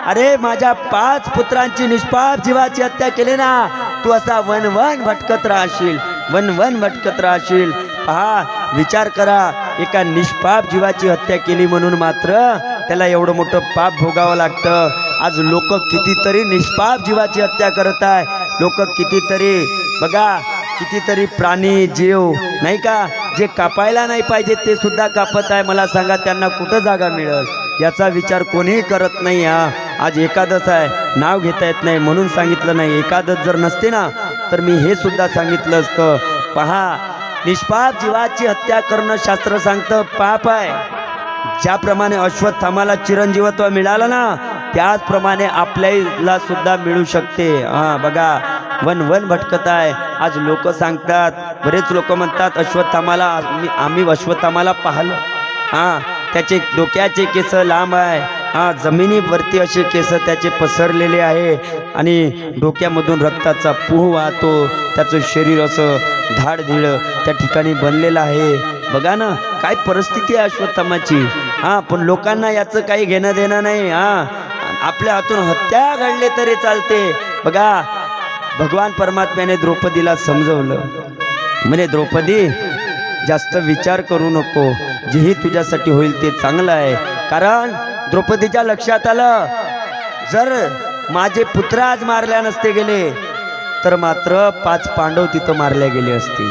अरे माझ्या 5 पुत्रांची निष्पाप जीवाची हत्या केली ना, तू असा वन वन भटकत राहशील, वन वन भटकत राहशील. पहा, विचार करा, एका निष्पाप जीवाची हत्या केली म्हणून मात्र त्याला एवढं मोठं पाप भोगावं लागतं. आज लोक कितीतरी निष्पाप जीवाची हत्या करत आहे. लोक कितीतरी बघा, कितीतरी प्राणी जीव नाही का, जे कापायला नाही पाहिजे ते सुद्धा कापत आहे. मला सांगा, त्यांना कुठं जागा मिळेल याचा विचार कोणीही करत नाही. आज एकादश आहे, नाव घेता येत नाही म्हणून सांगितलं नाही. एकादश जर नसते ना तर मी हे सुद्धा सांगितलं असतं. पहा, निष्पाप जीवाची हत्या करणं शास्त्र सांगतं पाप आहे. ज्याप्रमाणे अश्वत्थामाला चिरंजीवत्व मिळालं ना, त्याचप्रमाणे आपल्याला सुद्धा मिळू शकते. बघा, वन वन भटकत आहे. आज लोक सांगतात, बरेच लोक म्हणतात अश्वत्थामाला आम्ही अश्वत्थामाला पाहिलं, त्याचे डोक्याचे केस लांब आहे, जमिनीवरती असे केस त्याचे पसरलेले आहे आणि डोक्यामधून रक्ताचा पूह वाहतो. त्याचं शरीर असं धाडधीड त्या ठिकाणी बनलेलं आहे. बघा ना, काय परिस्थिती आहे अश्वत्थामाची. पण लोकांना याचं काही घेणं देणं नाही. आपल्या हातून हत्या घडले तरी चालते. बघा, भगवान परमात्म्याने द्रौपदीला समजवलं, म्हणे द्रौपदी, जास्त विचार करू नको, जेही तुझ्यासाठी होईल ते चांगलं आहे. कारण द्रौपदीच्या लक्षात आलं, जर माझे पुत्र आज मारल्या नसते गेले तर मात्र 5 पांडव तिथं मारल्या गेले असते.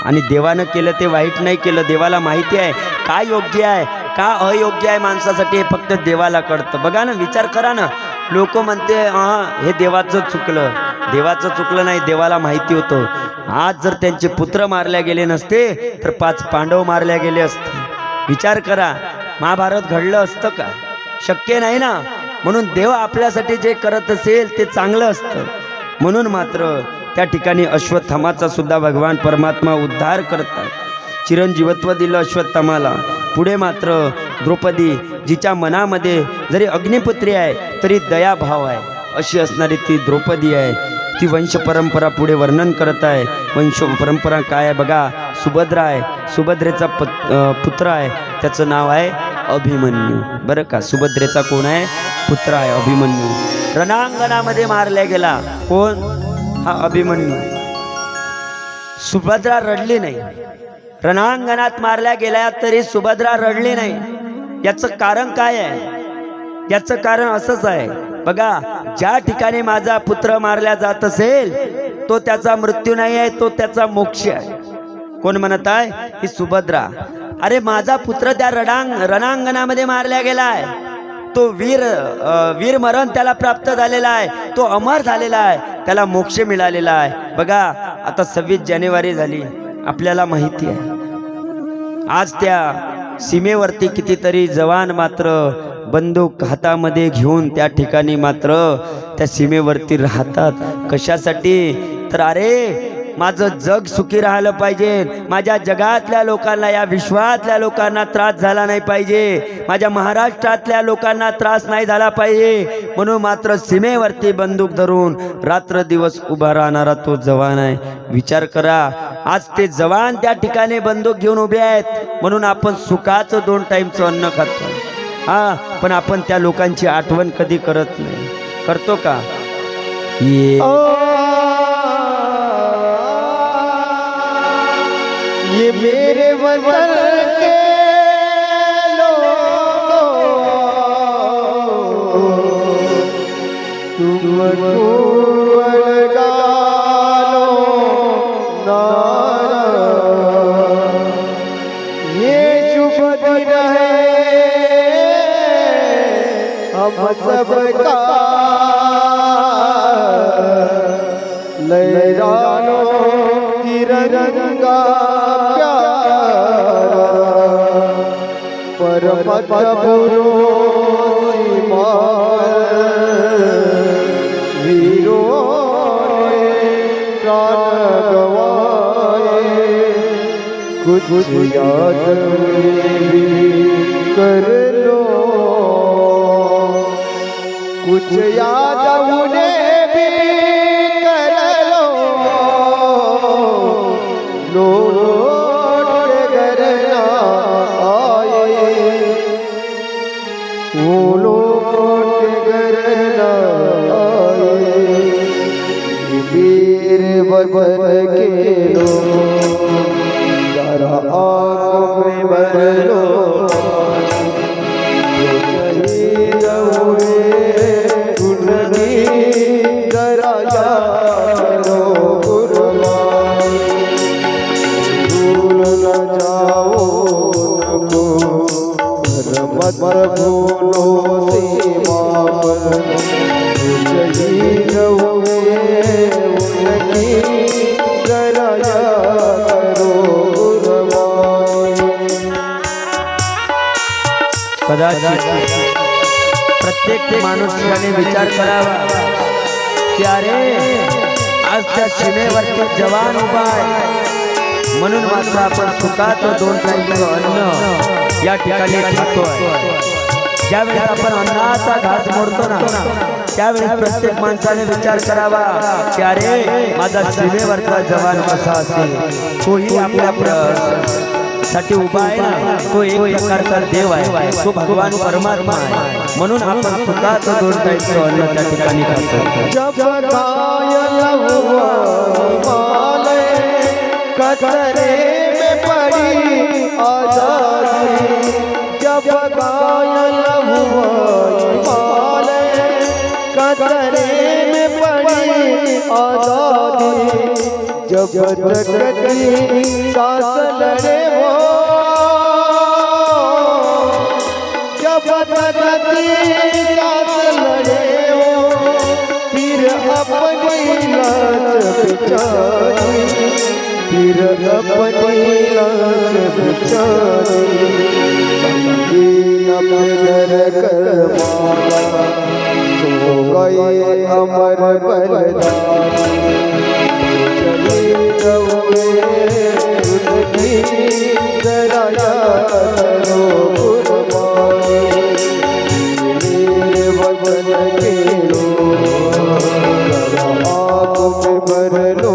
आणि देवानं केलं ते वाईट नाही केलं. देवाला माहिती आहे काय योग्य आहे का अयोग्य आहे माणसासाठी, हे फक्त देवाला कळतं. बघा ना, विचार करा ना, लोक म्हणते हे देवाचं चुकलं. देवाचं चुकलं नाही, देवाला माहिती होतं. आज जर त्यांचे पुत्र मारल्या गेले नसते तर 5 पांडव मारल्या गेले असते. विचार करा, महाभारत घडलं असतं का? शक्य नाही ना. म्हणून देव आपल्यासाठी जे करत असेल ते चांगलं असतं. म्हणून मात्र त्या ठिकाणी अश्वत्थामाचा सुद्धा भगवान परमात्मा उद्धार करतात. चिरंजीवत्व दिलं अश्वत्थामाला. पुढे मात्र द्रौपदी, जिच्या मनामध्ये जरी अग्निपुत्री आहे तरी दयाभाव आहे, अशी असणारी ती द्रौपदी आहे. ती वंश परंपरा पुढे वर्णन करत आहे. वंश परंपरा काय आहे बघा, सुभद्रा आहे. सुभद्रेचा पुत्र आहे, त्याचं नाव आहे अभिमन्यू. बरं का, सुभद्रेचा कोण आहे? पुत्र आहे अभिमन्यू. रणांगणामध्ये मारला गेला. कोण? हा अभिमन्यू. सुभद्रा रडली नाही. रणांगणात मारल्या गेल्या तरी सुभद्रा रडली नाही. याचं कारण काय आहे? याचं कारण असंच आहे बघा, ज्या ठिकाणी माझा पुत्र मारला जात असेल तो त्याचा मृत्यू नाही आहे, तो त्याचा मोक्ष आहे. कोण म्हणत आहे? ही सुभद्रा. अरे माझा पुत्र त्या रणांगणामध्ये मारला गेलाय, तो वीर मरण त्याला प्राप्त झालेला आहे, तो अमर झालेला आहे, त्याला मोक्ष मिळालेला आहे. बघा, आता 26 जानेवारी झाली, आपल्याला माहिती आहे. आज त्या सीमेवरती कितीतरी जवान मात्र बंदूक हातामध्ये घेऊन त्या ठिकाणी मात्र त्या सीमेवरती राहतात. कशासाठी? तर अरे माझं जग सुखी राहिलं पाहिजे, माझ्या जगातल्या लोकांना, या विश्वातल्या लोकांना त्रास झाला नाही पाहिजे, माझ्या महाराष्ट्रातल्या लोकांना त्रास नाही झाला पाहिजे, म्हणून मात्र सीमेवरती बंदूक धरून रात्र दिवस उभा राहणारा तो जवान आहे. विचार करा, आज ते जवान त्या ठिकाणी बंदूक घेऊन उभे आहेत, म्हणून आपण सुखाचं 2 टाईमचं अन्न खातो. पण आपण त्या लोकांची आठवण कधी करत नाही. करतो का? ये मेरे वतन के लोगों, तुम लगा लो नारा, सबका लहरानो तिरंगा प्यारा परम पुरो सीमा वीरों ने प्राण गवाए कुछ याद भी कर लो कुछ याद उन्हें भी कर लो लौट के घर ना आए वो लौट के घर ना आए वीर बन के लोग जरा आँखों में भर लो शहीद हुए उनकी जरा याद लो कुर्बान भूल न जाओ उनको मत भूलो सीमा पर शहीद हुए उनकी जरा याद लो कदाचित प्रत्येक मनुष्याने विचार करावा की अरे आज त्या सीमेवरती जवान उभा आहे म्हणून मात्र आपण सुखाचं 2 टाइमचं अन्न या ठिकाणी खातोय. ज्यावेळेस आपण अन्नाचा घास मोडतो ना त्यावेळेस प्रत्येक माणसाने विचार करावा की अरे माझा सीमेवरचा जवान कसा असेल तोही आपल्या साठी उभा आहे ना तो एक प्रकारचा देव आहे तो भगवान परमात्मा आहे म्हणून आपण सुखाचं 2 टाइमचं अन्न त्या ठिकाणी खातो. जब घायल हुआ कतरे में पड़ी आजादी जब घायल हुआ कतरे में पड़ी आजादी जब जगती सांस लड़े वो जब जगती सांस लड़े वो फिर अपनी लाश बिचारी फिर अपनी लाश बिचारी संगीन में कर मारा सो गए अमर बलिदानी शहीद हुए उनकी जरा याद लो कुर्बानी मेरे वतन के लोग जरा आँख में भर लो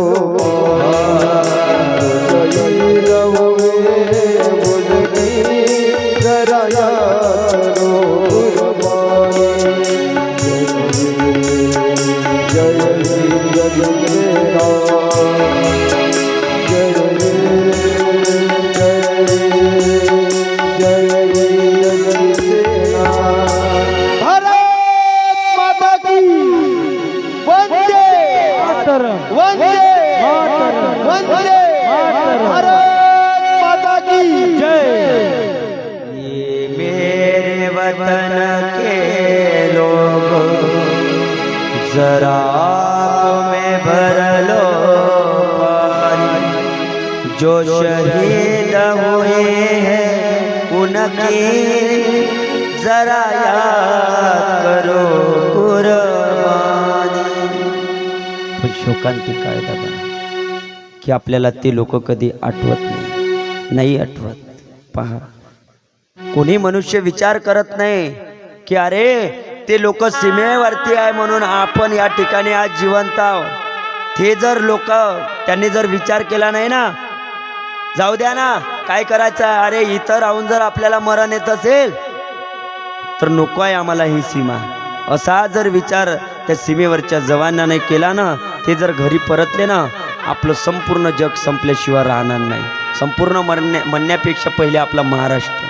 शहीद हुए उनकी जरा याद लो कुर्बानी जय जय जरा में भर लो पानी जो शहीद हुए हैं उनकी जरा याद करो कुर्बानी. पण शोकांती कायदा बना की आपल्याला ते लोक कधी आठवत नाही आठवत. पहा कोणी मनुष्य विचार करत नाही की अरे ते लोक सीमेवरती आहे म्हणून आपण या ठिकाणी आज जिवंत आहोत. ते जर लोक त्यांनी जर विचार केला नाही ना जाऊ द्या ना काय करायचं अरे इथं राहून जर आपल्याला मरण येत असेल तर नको आहे आम्हाला ही सीमा असा जर विचार त्या सीमेवरच्या जवानाने केला ना ते जर घरी परतले ना आपलं संपूर्ण जग संपल्याशिवाय राहणार नाही. संपूर्ण म्हणण्यापेक्षा पहिले आपला महाराष्ट्र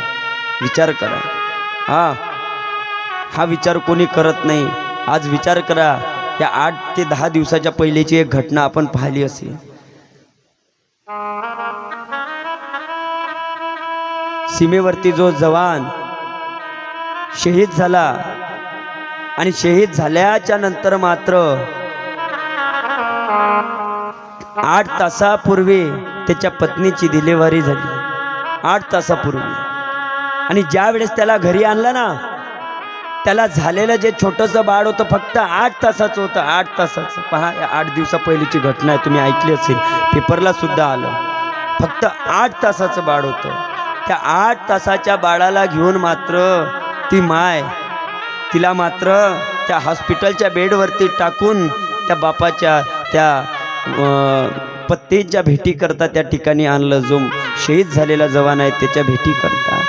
विचार करा. हा विचार कोणी करत नाही. आज विचार करा या 8 ते 10 दिवसाच्या पहिलेची एक घटना आपण पाहिली असेल. सीमेवरती जो जवान शहीद झाला आणि शहीद झाल्याच्या नंतर मात्र 8 तासापूर्वी त्याच्या पत्नीची डिलिव्हरी झाली, 8 तासापूर्वी. आणि ज्या वेळेस त्याला घरी आणलं ना, त्याला झालेलं जे छोटंसं बाळ होतं फक्त 8 तासाचं होतं, 8 तासाचं. पहा, या 8 दिवसा पहिलीची घटना आहे, तुम्ही ऐकली असेल, पेपरला सुद्धा आलं. फक्त 8 तासाचं बाळ होतं. त्या 8 तासाच्या बाळाला घेऊन मात्र ती माय तिला मात्र त्या हॉस्पिटलच्या बेडवरती टाकून त्या बापाच्या त्या पत्नीच्या भेटी करता त्या ठिकाणी आणलं, जो शहीद झालेला जवान आहे त्याच्या भेटी करता.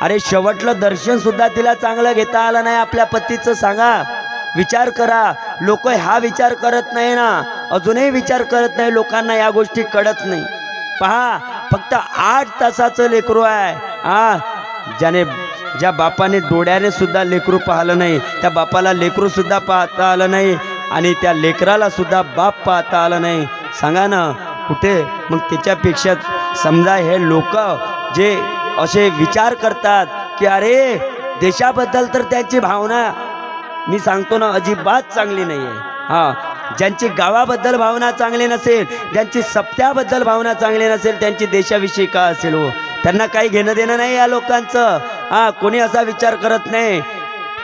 अरे शेवटलं दर्शन सुद्धा तिला चांगलं घेता आलं नाही आपल्या पतीचं. सांगा, विचार करा. लोक हा विचार करत नाही ना, अजूनही विचार करत नाही, लोकांना या गोष्टी कळत नाही. पहा, फक्त 8 तासाचं लेकरू आहे. ज्या बापाने डोळ्याने सुद्धा लेकरू पाहिलं नाही, त्या बापाला लेकरू सुद्धा पाहता आलं नाही, आणि त्या लेकराला सुद्धा बाप पाहता आलं नाही. सांगा ना कुठे मग त्याच्यापेक्षा समजा हे लोक जे असे विचार करतात की अरे देशाबद्दल तर त्याची भावना, मी सांगतो ना, अजिबात चांगली नाही आहे. ज्यांची गावाबद्दल भावना चांगली नसेल, ज्यांची सप्त्याबद्दल भावना चांगली नसेल, त्यांची देशाविषयी का असेल हो? त्यांना काही घेणं देणं नाही या लोकांचं. कोणी असा विचार करत नाही.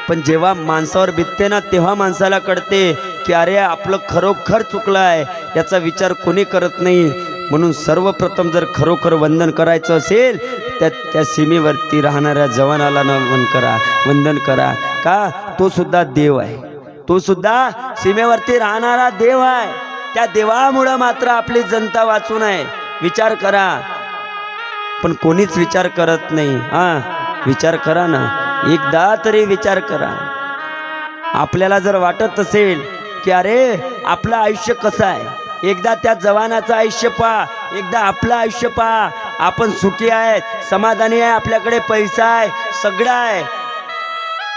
पण जेव्हा माणसावर बितते ना, तेव्हा माणसाला कळते की अरे आपलं खरोखर चुकलं आहे, याचा विचार कोणी करत नाही. म्हणून सर्वप्रथम जर खरोखर वंदन करायचं असेल त्या सीमेवरती राहणाऱ्या जवानाला वंदन करा. का? तो सुद्धा देव आहे, तो सुद्धा सीमेवरती राहणारा देव आहे. त्या देवामुळं मात्र आपली जनता वाचून आहे. विचार करा. पण कोणीच विचार करत नाही. विचार करा ना, एकदा तरी विचार करा. आपल्याला जर वाटत असेल की अरे आपलं आयुष्य कसं आहे, एकदा त्या जवानाचं आयुष्य पहा, एकदा आपलं आयुष्य पहा. आपण सुखी आहेत, समाधानी आहे, आपल्याकडे पैसा आहे, सगळं आहे.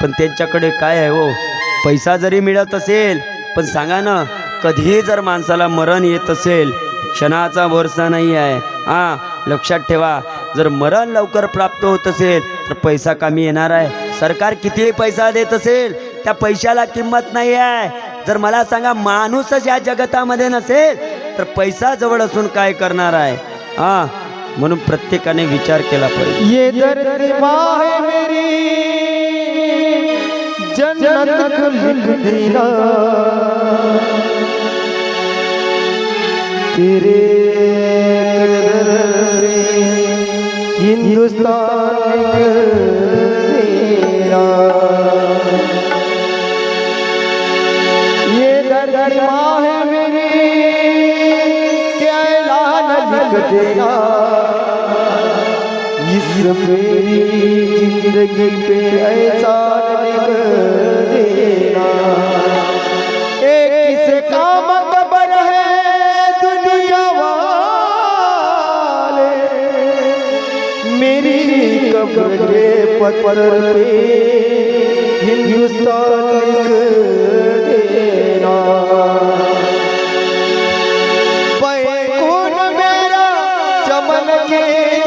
पण त्यांच्याकडे काय आहे हो? पैसा जरी मिळत असेल, पण सांगा ना, कधीही जर माणसाला मरण येत असेल, क्षणाचा भरोसा नाही आहे. लक्षात ठेवा, जर मरण लवकर प्राप्त होत असेल तर पैसा कामी येणार आहे. सरकार कितीही पैसा देत असेल, त्या पैशाला किंमत नाही आहे. जर मला सांगा, माणूसच या जगतामध्ये नसेल तर पैसा जवळ असून काय करणार आहे? म्हणून प्रत्येकाने विचार केला पाहिजे. ये दर्द माँ है मेरी जन्नत को लिख देना, तेरे कदर हिंदुस्तान मेरा. ये दर्द माँ है मेरी क्या ऐलान लिख देना, इस मेरी जिंदगी पे ऐसा लिख देना. एक किसे काम खबर है दुनिया वाले, मेरी कब्र के पत्थर पे हिंदुस्तान लिख देना. पैकून मेरा चमन के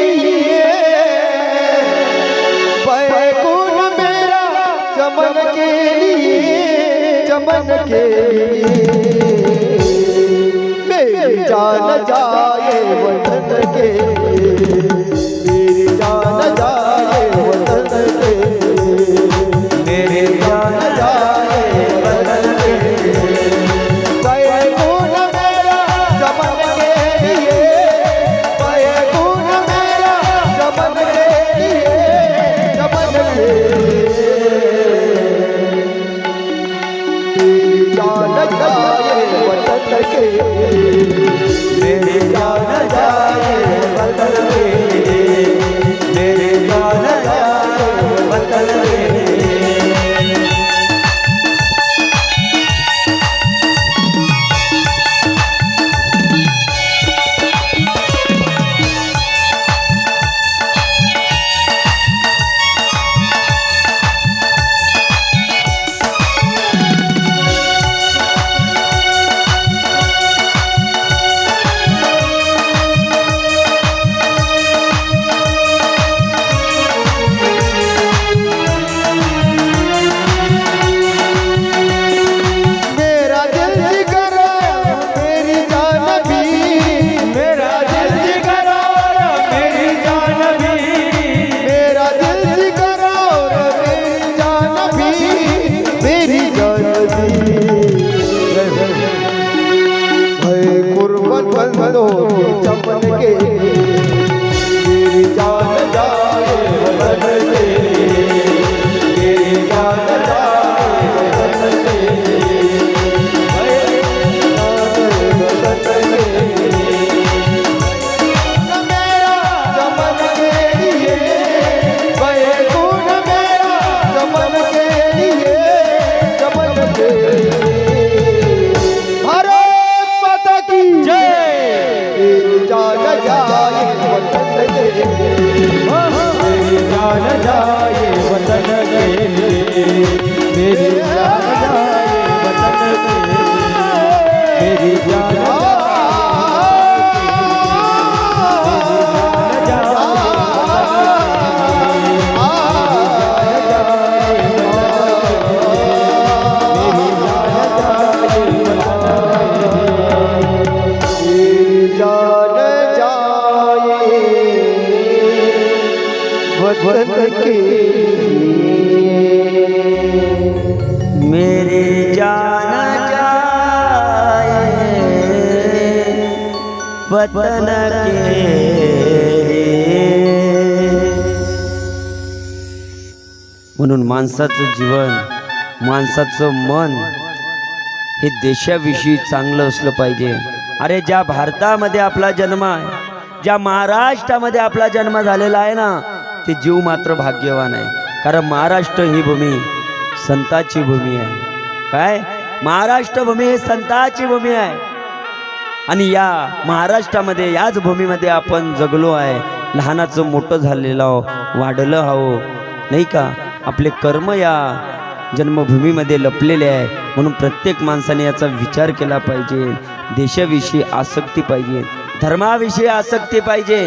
लिए, पैकून मेरा चमन के लिए, चमन के लिए मेरी जान जाए वतन के लिए, मेरी जान जाए वतन के लिए, मेरी जान जाए वतन के लिए. पैकून मेरा चमन के लिए, पैकून मेरा चमन के लिए, चमन के मेरी जान जाए वतन के, मेरी जान जाए वतन मेरी जान जाए वतन के लिए, मेरी जान वतन के मेरी जान जाए वतन के म्हणून माणसाचं जीवन, माणसाचं मन हे देशाविषयी चांगलं असलं पाहिजे. अरे ज्या भारतामध्ये आपला जन्म आहे, ज्या महाराष्ट्रामध्ये आपला जन्म झालेला आहे ना, ते जीव मात्र भाग्यवान आहे. कारण महाराष्ट्र ही भूमी संताची भूमी आहे. काय महाराष्ट्र भूमी ही संताची भूमी आहे. आणि या महाराष्ट्रामध्ये, याच भूमीमध्ये आपण जगलो आहे, लहानाचं मोठं झालेलं वाढलं आहो, नाही का. आपले कर्म या जन्मभूमीमध्ये लपलेले आहे. म्हणून प्रत्येक माणसाने याचा विचार केला पाहिजे. देशाविषयी आसक्ती पाहिजे, धर्माविषयी आसक्ती पाहिजे,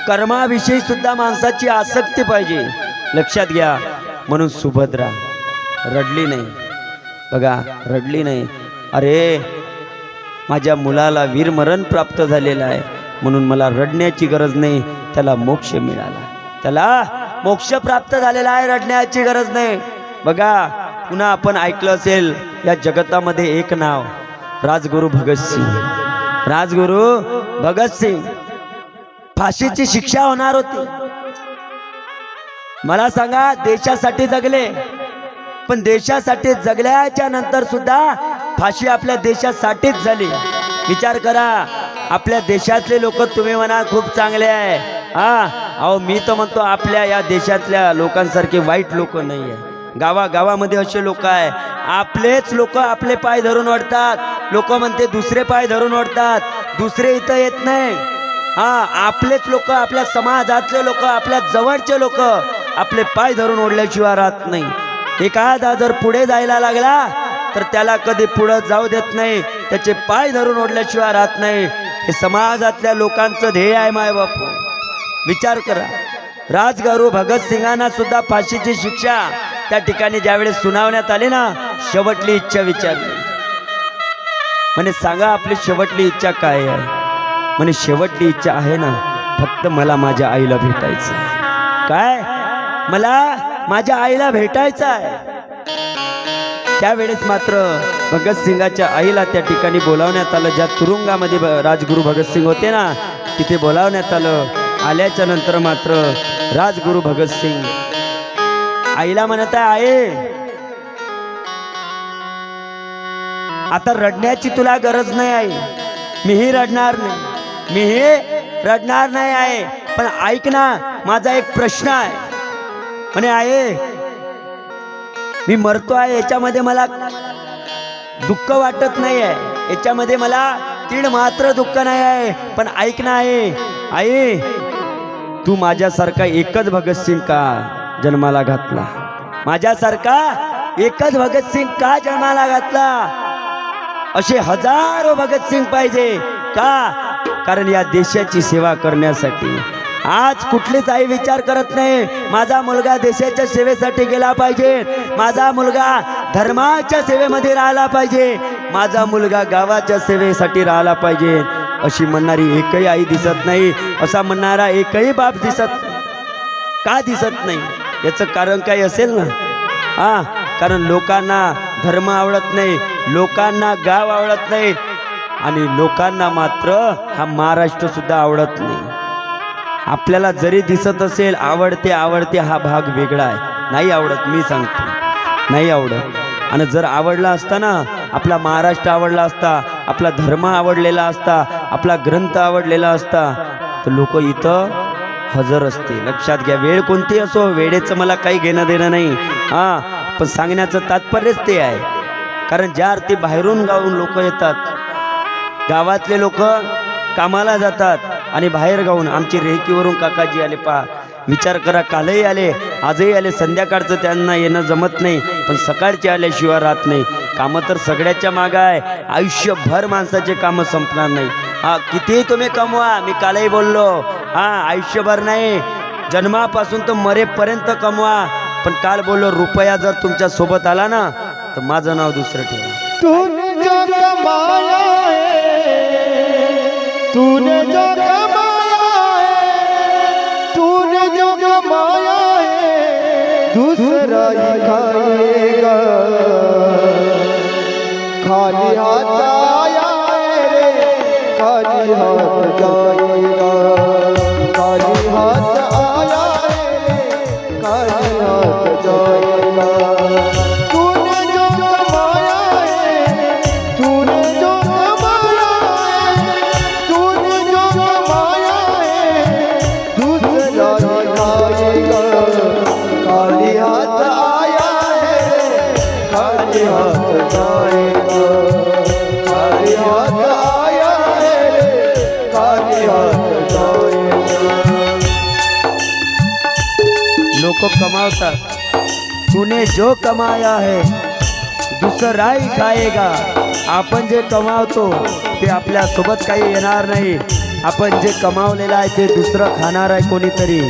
कर्माविषयी सुद्धा माणसाची आसक्ती पाहिजे. लक्षात घ्या. म्हणून सुभद्रा रडली नाही बघा, रडली नाही. अरे माझ्या मुलाला वीरमरण प्राप्त झालेलं आहे, म्हणून मला रडण्याची गरज नाही, त्याला मोक्ष मिळाला, त्याला मोक्ष प्राप्त झालेला आहे, रडण्याची गरज नाही. बघा पुन्हा आपण ऐकलं असेल, या जगतामध्ये एक नाव, राजगुरू भगतसिंग. राजगुरू भगतसिंग फाशीची शिक्षा होणार होती. मला सांगा, देशासाठी जगले, पण देशासाठी जगल्याच्या नंतर सुद्धा फाशी आपल्या देशासाठीच झाली. विचार करा, आपल्या देशातले लोक तुम्ही म्हणा खूप चांगले आहे, अहो मी तर म्हणतो आपल्या या देशातल्या लोकांसारखे वाईट लोक नाही आहे. गावागावामध्ये असे लोक आहे, आपलेच लोक आपले पाय धरून ओढतात. लोक म्हणते दुसरे पाय धरून ओढतात, दुसरे इथं येत नाही. आपलेच लोक, आपल्या समाजातले लोक, आपल्या जवळचे लोक आपले पाय धरून ओढल्याशिवाय राहत नाही. एखादा जर पुढे जायला लागला तर त्याला कधी पुढे जाऊ देत नाही, त्याचे पाय धरून ओढल्याशिवाय राहत नाही. हे समाजातल्या लोकांचं ध्येय आहे माय बापू. विचार करा, राजगुरू भगतसिंगांना सुद्धा फाशीची शिक्षा त्या ठिकाणी ज्यावेळेस सुनावण्यात आली ना, शेवटली इच्छा विचारली. म्हणे सांगा आपली शेवटली इच्छा काय आहे? म्हणे शेवटली इच्छा आहे ना, फक्त मला माझ्या आईला भेटायचं. काय? मला माझ्या आईला भेटायचं आहे. त्यावेळेस मात्र भगतसिंगाच्या आईला त्या ठिकाणी बोलावण्यात आलं. ज्या तुरुंगामध्ये राजगुरू भगतसिंग होते ना, तिथे बोलावण्यात आलं. आल्याच्या नंतर मात्र राजगुरू भगतसिंग आईला म्हणत आहे, आई आता रडण्याची तुला गरज नाही आई, मीही रडणार नाही, मीही रडणार नाही आहे. पण ऐक ना, माझा एक प्रश्न आहे. म्हणे आई मी मरतो आहे, याच्यामध्ये मला दुःख वाटत नाही आहे, याच्यामध्ये मला तीळ मात्र दुःख नाही आहे. पण ऐक ना आई, तू माझ्यासारखा एकच भगतसिंग का जन्माला घातला? माझ्यासारखा एकच भगतसिंग का जन्माला घातला? असे हजारो भगतसिंग पाहिजे. का? कारण या देशाची सेवा करण्यासाठी. आज कुठलीच आई विचार करत नाही माझा मुलगा देशाच्या सेवेसाठी गेला पाहिजे, माझा मुलगा धर्माच्या सेवेमध्ये राहिला पाहिजे, माझा मुलगा गावाच्या सेवेसाठी राहिला पाहिजे. अशी म्हणणारी एकही आई दिसत नाही, असा म्हणणारा एकही बाप दिसत का दिसत नाही? याचं कारण काही असेल ना. कारण लोकांना धर्म आवडत नाही, लोकांना गाव आवडत नाही, आणि लोकांना मात्र हा महाराष्ट्र सुद्धा आवडत नाही. आपल्याला जरी दिसत असेल आवडते हा भाग वेगळा आहे. नाही आवडत, मी सांगतो नाही आवडत. आणि जर आवडला असता ना, आपला महाराष्ट्र आवडला असता, आपला धर्म आवडलेला असता, आपला ग्रंथ आवडलेला असता, तर लोक इथं हजर असते. लक्षात घ्या, वेळ कोणती असो, वेळेचं मला काही घेणं देणं नाही. पण सांगण्याचं तात्पर्यच ते आहे. कारण ज्या अर्थी बाहेरून गावून लोक येतात, गावातले लोक कामाला जातात आणि बाहेर गावून, आमची रेकीवरून काकाजी आले पहा, विचार करा, कालही आले, आजही आले, संध्याकाळचं त्यांना येणं जमत नाही, पण सकाळचे आल्याशिवाय राहत नाही. कामं तर सगळ्याच्या मागं आहे. आयुष्यभर माणसाचे कामं संपणार नाही. हा, कितीही तुम्ही कमवा, मी कालही बोललो, हा आयुष्यभर नाही, जन्मापासून तर मरेपर्यंत कमवा. पण काल बोललो, रुपया जर तुमच्या सोबत आला ना तर माझं नाव दुसरं ठेवा. तूने जो कमाया है, तूने जो कमाया है, तूने जो कमाया है, दूसरा ही खाएगा. खाली हाथ आया है रे, खाली हाथ जाएगा. खाली हाथ आया है रे, खाली हाथ जाएगा. तूने जो कमाया है, तूने जो कमाया है, तूने जो कमाया है, दूसरा ही खाएगा. खाली हाथ आया है, खाली हाथ जाएगा. खाली हाथ आया है, खाली हाथ जाएगा. लोक कमावतात, तूने जो कमाया है दुसराही खाएगा. आपण जे कमावतो ते आपल्या सोबत काही येणार नाही. आपण जे कमावलेलं आहे ते दुसरं खाणार आहे कोणीतरी.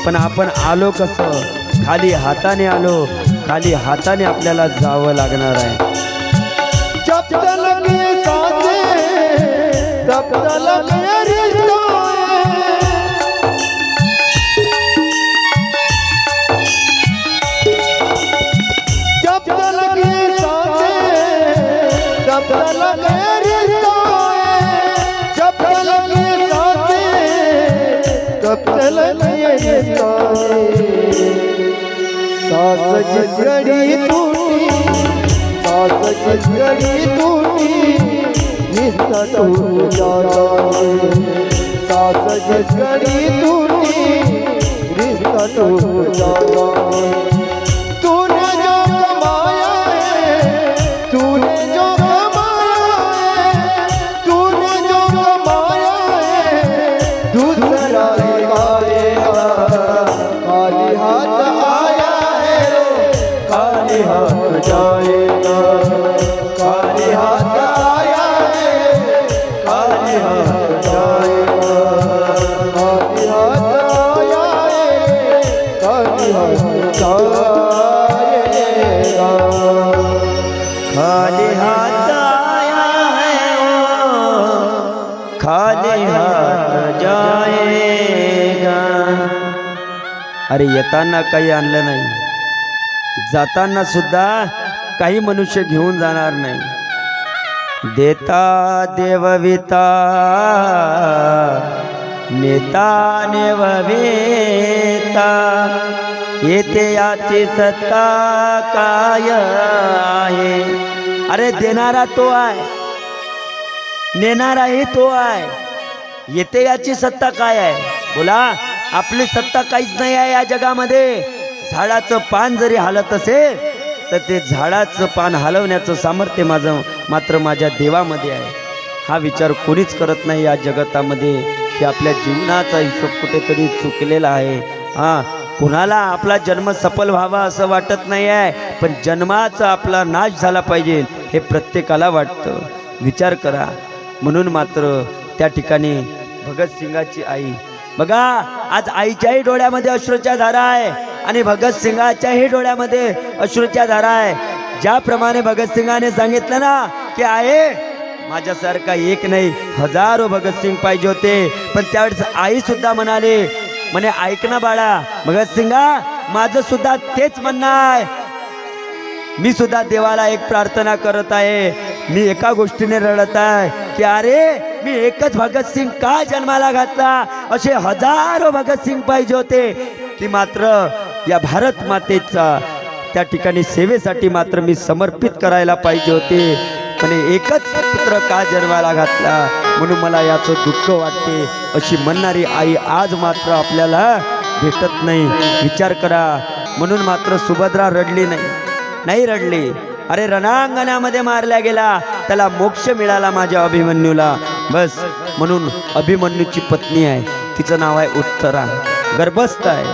पण आपण आलो कसं? खाली हाताने आलो, खाली हाताने आपल्याला जावं लागणार आहे. जब तक ये सांसें, तब तक ये रिश्ता है. जब तक ये सांसें, तब तक ये रिश्ता है. जब तक ये सांसें, तब तक ये रिश्ता है. सांस जिस घड़ी टूटी, सांस जिस घड़ी टूटी, रिश्ता टूट जाता है. सांस जिस घड़ी टूटी, रिश्ता टूट जाता है. तूने जो कमाया है, तूने जो कमाया है, तूने जो कमाया है, दूसरा ही खाएगा. खाली हाथ आया है, खाली हाथ जाएगा. खाली हाथ आया है, खाली हाथ जाएगा. खाली हाथ आया है, खाली हाथ जाएगा. खाली हाथ आया है वो, खाली हाथ जाएगा. अरे येताना काही आणलं नाही, जाताना सुद्धा काही मनुष्य घेऊन जाणार नाही. देता देवविता, नेता नेववेता, येते याची सत्ता काय आहे. अरे देणारा तो आहे, नेणाराही तो आहे. येते याची सत्ता काय आहे? बोला, आपली सत्ता काहीच नाही आहे या जगामध्ये. झाडाचं पान जरी हालत असेल तर ते झाडाचं पान हलवण्याचं सामर्थ्य मात्र माझ्या देवामध्ये आहे. हा विचार कोणीच करत नाही या जगतामध्ये की आपल्या जीवनाचा हिशोब कुठेतरी चुकलेला आहे. हा, कुणाला आपला जन्म सफल व्हावा असं वाटत नाही आहे, पण जन्माचा आपला नाश झाला पाहिजे हे प्रत्येकाला वाटतं. विचार करा. म्हणून मात्र त्या ठिकाणी भगतसिंगाची आई बघा, आज आईच्याही डोळ्यामध्ये अश्रूच्या धारा आहे आणि भगतसिंगाच्याही डोळ्यामध्ये अश्रूच्या धारा आहे. ज्याप्रमाणे भगतसिंगाने सांगितलं ना की आहे माझ्यासारखा एक नाही हजारो भगतसिंग पाहिजे होते, पण त्यावेळेस आई सुद्धा म्हणे ऐक ना बाळा भगतसिंगा, माझं सुद्धा तेच म्हणणं आहे. मी सुद्धा देवाला एक प्रार्थना करत आहे. मी एका गोष्टीने रडत आहे की अरे मी एकच भगतसिंग का जन्माला घातला? असे हजारो भगतसिंग पाहिजे होते की मात्र या भारत मातेचा त्या ठिकाणी सेवेसाठी मात्र मी समर्पित करायला पाहिजे होते. पण एकच पुत्र का जन्माला घातला म्हणून मला याचं दुःख वाटते अशी म्हणणारी आई आज मात्र आपल्याला भेटत नाही. विचार करा. म्हणून मात्र सुभद्रा रडली नाही रडली. अरे रणांगणामध्ये मारला गेला, त्याला मोक्ष मिळाला माझ्या अभिमन्यूला. बस म्हणून अभिमन्यूची पत्नी आहे, तिचं नाव आहे उत्तरा. गर्भस्थ आहे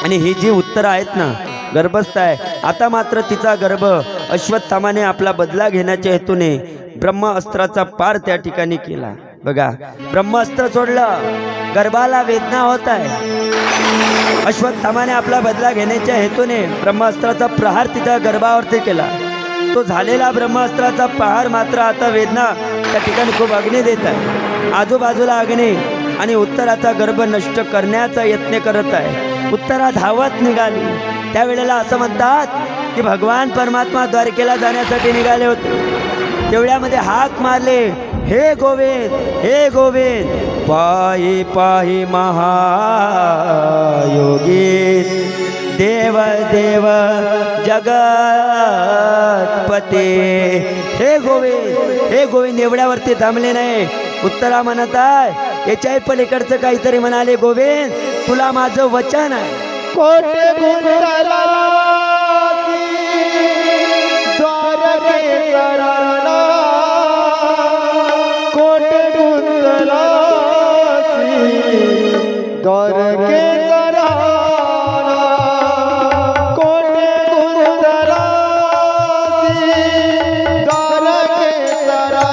आणि ही जी उत्तरं आहेत ना गर्भस्थ आहे. आता मात्र तिचा गर्भ अश्वत्थामाने आपला बदला घेण्याच्या हेतूने ब्रह्मास्त्राचा पार त्या ठिकाणी केला. बघा, ब्रह्मास्त्र सोडलं, गर्भाला वेदना होत आहे. अश्वत्थामाने आपला बदला घेण्याच्या हेतूने ब्रह्मास्त्राचा प्रहार तिच्या गर्भावरती केला. तो झालेला ब्रह्मास्त्राचा प्रहार मात्र आता वेदना त्या ठिकाणी खूप अग्नी देत आहे. आजूबाजूला अग्नी आणि उत्तराचा गर्भ नष्ट करण्याचा यत्न करत आहे. उत्तरा धावत निघाली. त्यावेळेला असं म्हणतात की भगवान परमात्मा द्वारकेला जाण्यासाठी निघाले होते. तेवढ्यामध्ये हाक मारले, हे गोविंद, हे गोविंद, पाही पाही महायोगी, देव देव जगतपते. हे गोविंद, हे गोविंद एवढ्यावरती थांबले नाही. उत्तरा म्हणत आहे, याच्याही पलीकडचं काहीतरी म्हणाले, गोविंद तुला माझं वचन आहे. कोटे गुंतलासी द्वारके चरणा, कोटे गुंतलासी द्वारके चरणा, कोटे गुंतलासी द्वारके चरणा,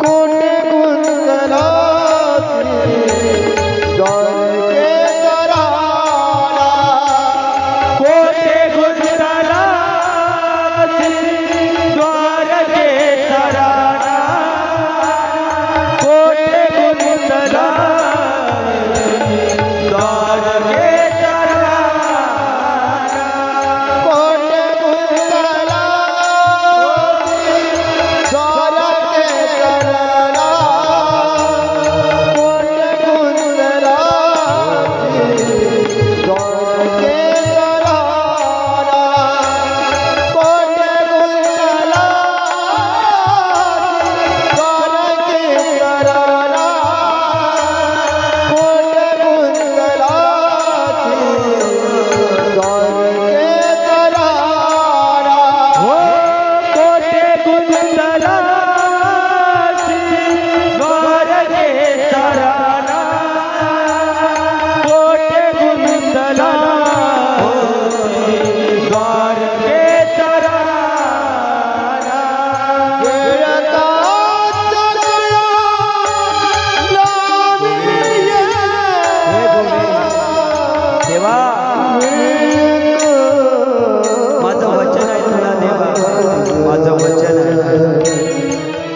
कोटे गुंतलासी द्वारके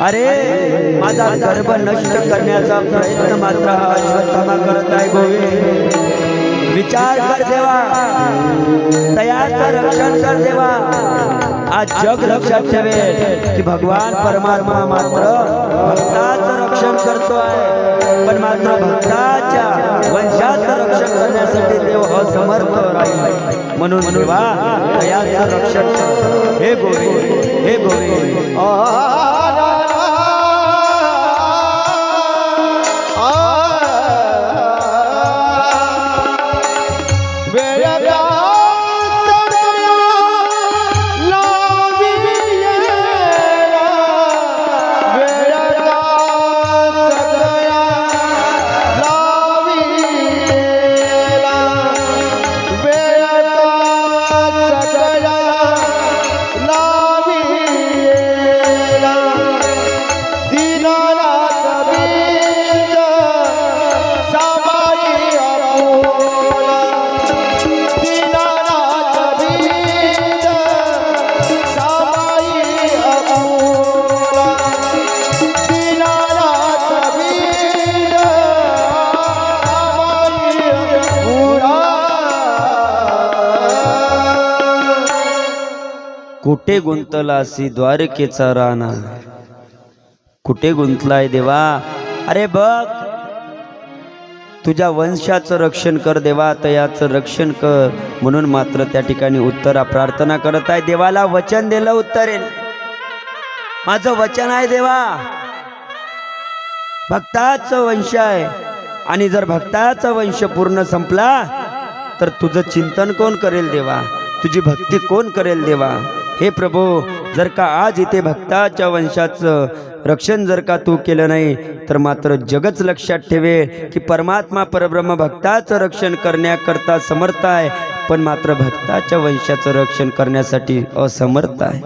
अरे माझा गर्भ नष्ट करण्याचा प्रयत्न मात्र हा अश्वत्थामा करत आहे. गोविंद विचार कर देवा, तयाचं रक्षण कर देवा. आज जग लक्षात ठेवेल की भगवान परमात्मा मात्र भक्ताचं रक्षण करतो आहे, पण मात्र भक्ताच्या वंशाचं रक्षण करण्यासाठी देव असमर्थ राहील. म्हणून देवा तयाचं रक्षण कर. हे गोविंद, हे गोविंद. कुठे गुंतलासी द्वारकेचा राणा, कुठे गुंतलाय देवा. अरे बघ, तुझ्या वंशाचं रक्षण कर देवा, तयाचं रक्षण कर. म्हणून मात्र त्या ठिकाणी उत्तरा प्रार्थना करत आहे. देवाला वचन दिलं उत्तरेन, माझं वचन आहे देवा, भक्ताचं वंश आहे आणि जर भक्ताचा वंश पूर्ण संपला तर तुझं चिंतन कोण करेल देवा, तुझी भक्ती कोण करेल देवा. हे प्रभू, जर का आज इथे भक्ताच्या वंशाचं रक्षण जर का तू केलं नाही तर मात्र जगच लक्षात ठेवेल की परमात्मा परब्रह्म भक्ताचं रक्षण करण्याकरता समर्थ आहे, पण मात्र भक्ताच्या वंशाचं रक्षण करण्यासाठी असमर्थ आहे.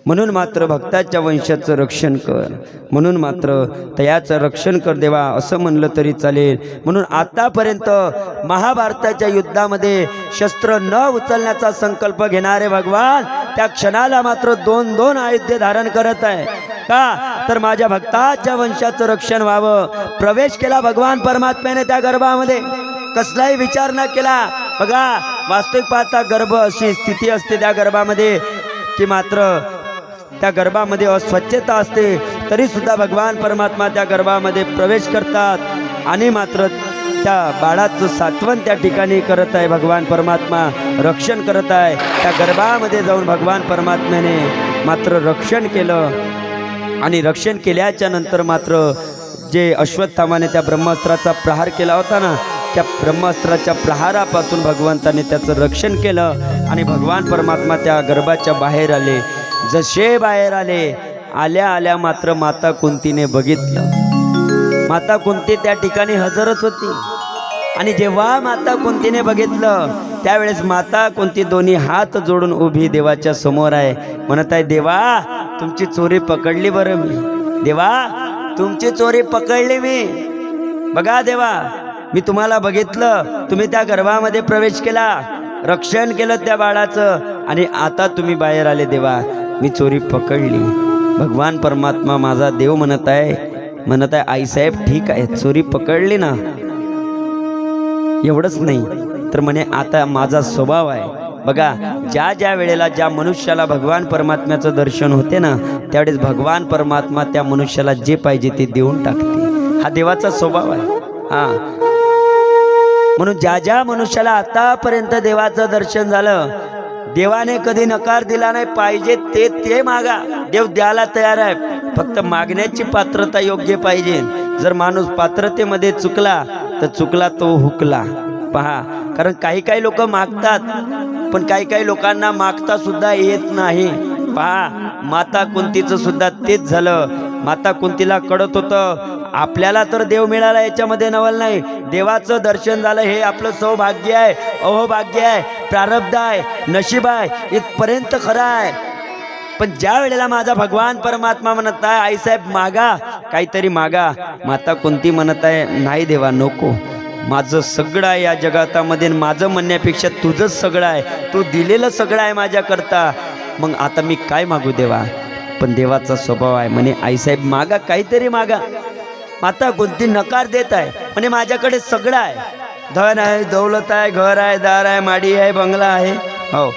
म्हणून मात्र भक्ताच्या वंशाचं रक्षण कर, म्हणून मात्र तयाचं रक्षण कर देवा असं म्हणलं तरी चालेल. म्हणून आतापर्यंत महाभारताच्या युद्धामध्ये शस्त्र न उचलण्याचा संकल्प घेणारे भगवान त्या क्षणाला मात्र 2-2 आयुधे धारण करत आहे. का तर माझ्या भक्ताच्या वंशाचं रक्षण व्हावं. प्रवेश केला भगवान परमात्म्याने त्या गर्भामध्ये, कसलाही विचार न केला. बघा वास्तविक पाहता गर्भ अशी स्थिती असते त्या गर्भामध्ये की मात्र त्या गर्भामध्ये अस्वच्छता असते, तरी सुद्धा भगवान परमात्मा त्या गर्भामध्ये प्रवेश करतात आणि मात्र त्या बाळाचं सात्वन त्या ठिकाणी करत आहे. भगवान परमात्मा रक्षण करत आहे. त्या गर्भामध्ये जाऊन भगवान परमात्म्याने मात्र रक्षण केलं आणि रक्षण केल्याच्या नंतर मात्र जे अश्वत्थामाने त्या ब्रह्मास्त्राचा प्रहार केला होता ना, त्या ब्रह्मास्त्राच्या प्रहारापासून भगवंताने त्याचं रक्षण केलं आणि भगवान परमात्मा त्या गर्भाच्या बाहेर आले. जसे बाहेर आले, आल्या आल्या मात्र माता कुंतीने बघितलं. माता कुंती त्या ठिकाणी हजरच होती आणि जेव्हा माता कुंतीने बघितलं त्यावेळेस माता कुंती दोन्ही हात जोडून उभी देवाच्या समोर आहे. म्हणत आहे, देवा तुमची चोरी पकडली बरं मी, देवा तुमची चोरी पकडली मी. बघा देवा, मी तुम्हाला बघितलं, तुम्ही त्या गर्भामध्ये प्रवेश केला, रक्षण केलं त्या बाळाचं आणि आता तुम्ही बाहेर आले. देवा मी चोरी पकडली. भगवान परमात्मा माझा देव म्हणत आहे आईसाहेब ठीक आहे, चोरी पकडली ना, एवढंच नाही तर म्हणे आता माझा स्वभाव आहे. बघा ज्या ज्या वेळेला ज्या मनुष्याला भगवान परमात्म्याचं दर्शन होते ना, त्यावेळेस भगवान परमात्मा त्या मनुष्याला जे पाहिजे ते देऊन टाकते. हा देवाचा स्वभाव आहे. हा म्हणून ज्या ज्या मनुष्याला आतापर्यंत देवाचं दर्शन झालं, देवाने कधी नकार दिला नाही. पाहिजे ते ते मागा, देव द्यायला तयार आहे. फक्त मागण्याची पात्रता योग्य पाहिजे. जर माणूस पात्रतेमध्ये चुकला तर चुकला तो हुकला. पहा, कारण काही काही लोक मागतात पण काही काही लोकांना मागता सुद्धा येत नाही. पहा माता कुंतीचं सुद्धा तेच झालं. माता कुंतीला कळत होतं आपल्याला तर देव मिळाला, याच्यामध्ये नवल नाही. देवाचं दर्शन झालं हे आपलं सौभाग्य आहे, अहोभाग्य आहे, प्रारब्ध आहे, नशीब आहे, इथपर्यंत खरं आहे. पण ज्या वेळेला माझा भगवान परमात्मा म्हणत आहे आईसाहेब मागा, काहीतरी मागा, माता कुंती म्हणत आहे नाही देवा नको, माझं सगळं आहे या जगातामध्ये, माझं म्हणण्यापेक्षा तुझंच सगळं आहे, तू दिलेलं सगळं आहे माझ्याकरता, मग आता मी काय मागू देवा. पण देवाचा स्वभाव आहे, म्हणे आईसाहेब मागा, काहीतरी मागा. माता कुंती नकार देत आहे, म्हणजे माझ्याकडे सगळं आहे, धन आहे, दौलत आहे, घर आहे, दार आहे, माडी आहे, बंगला आहे, हो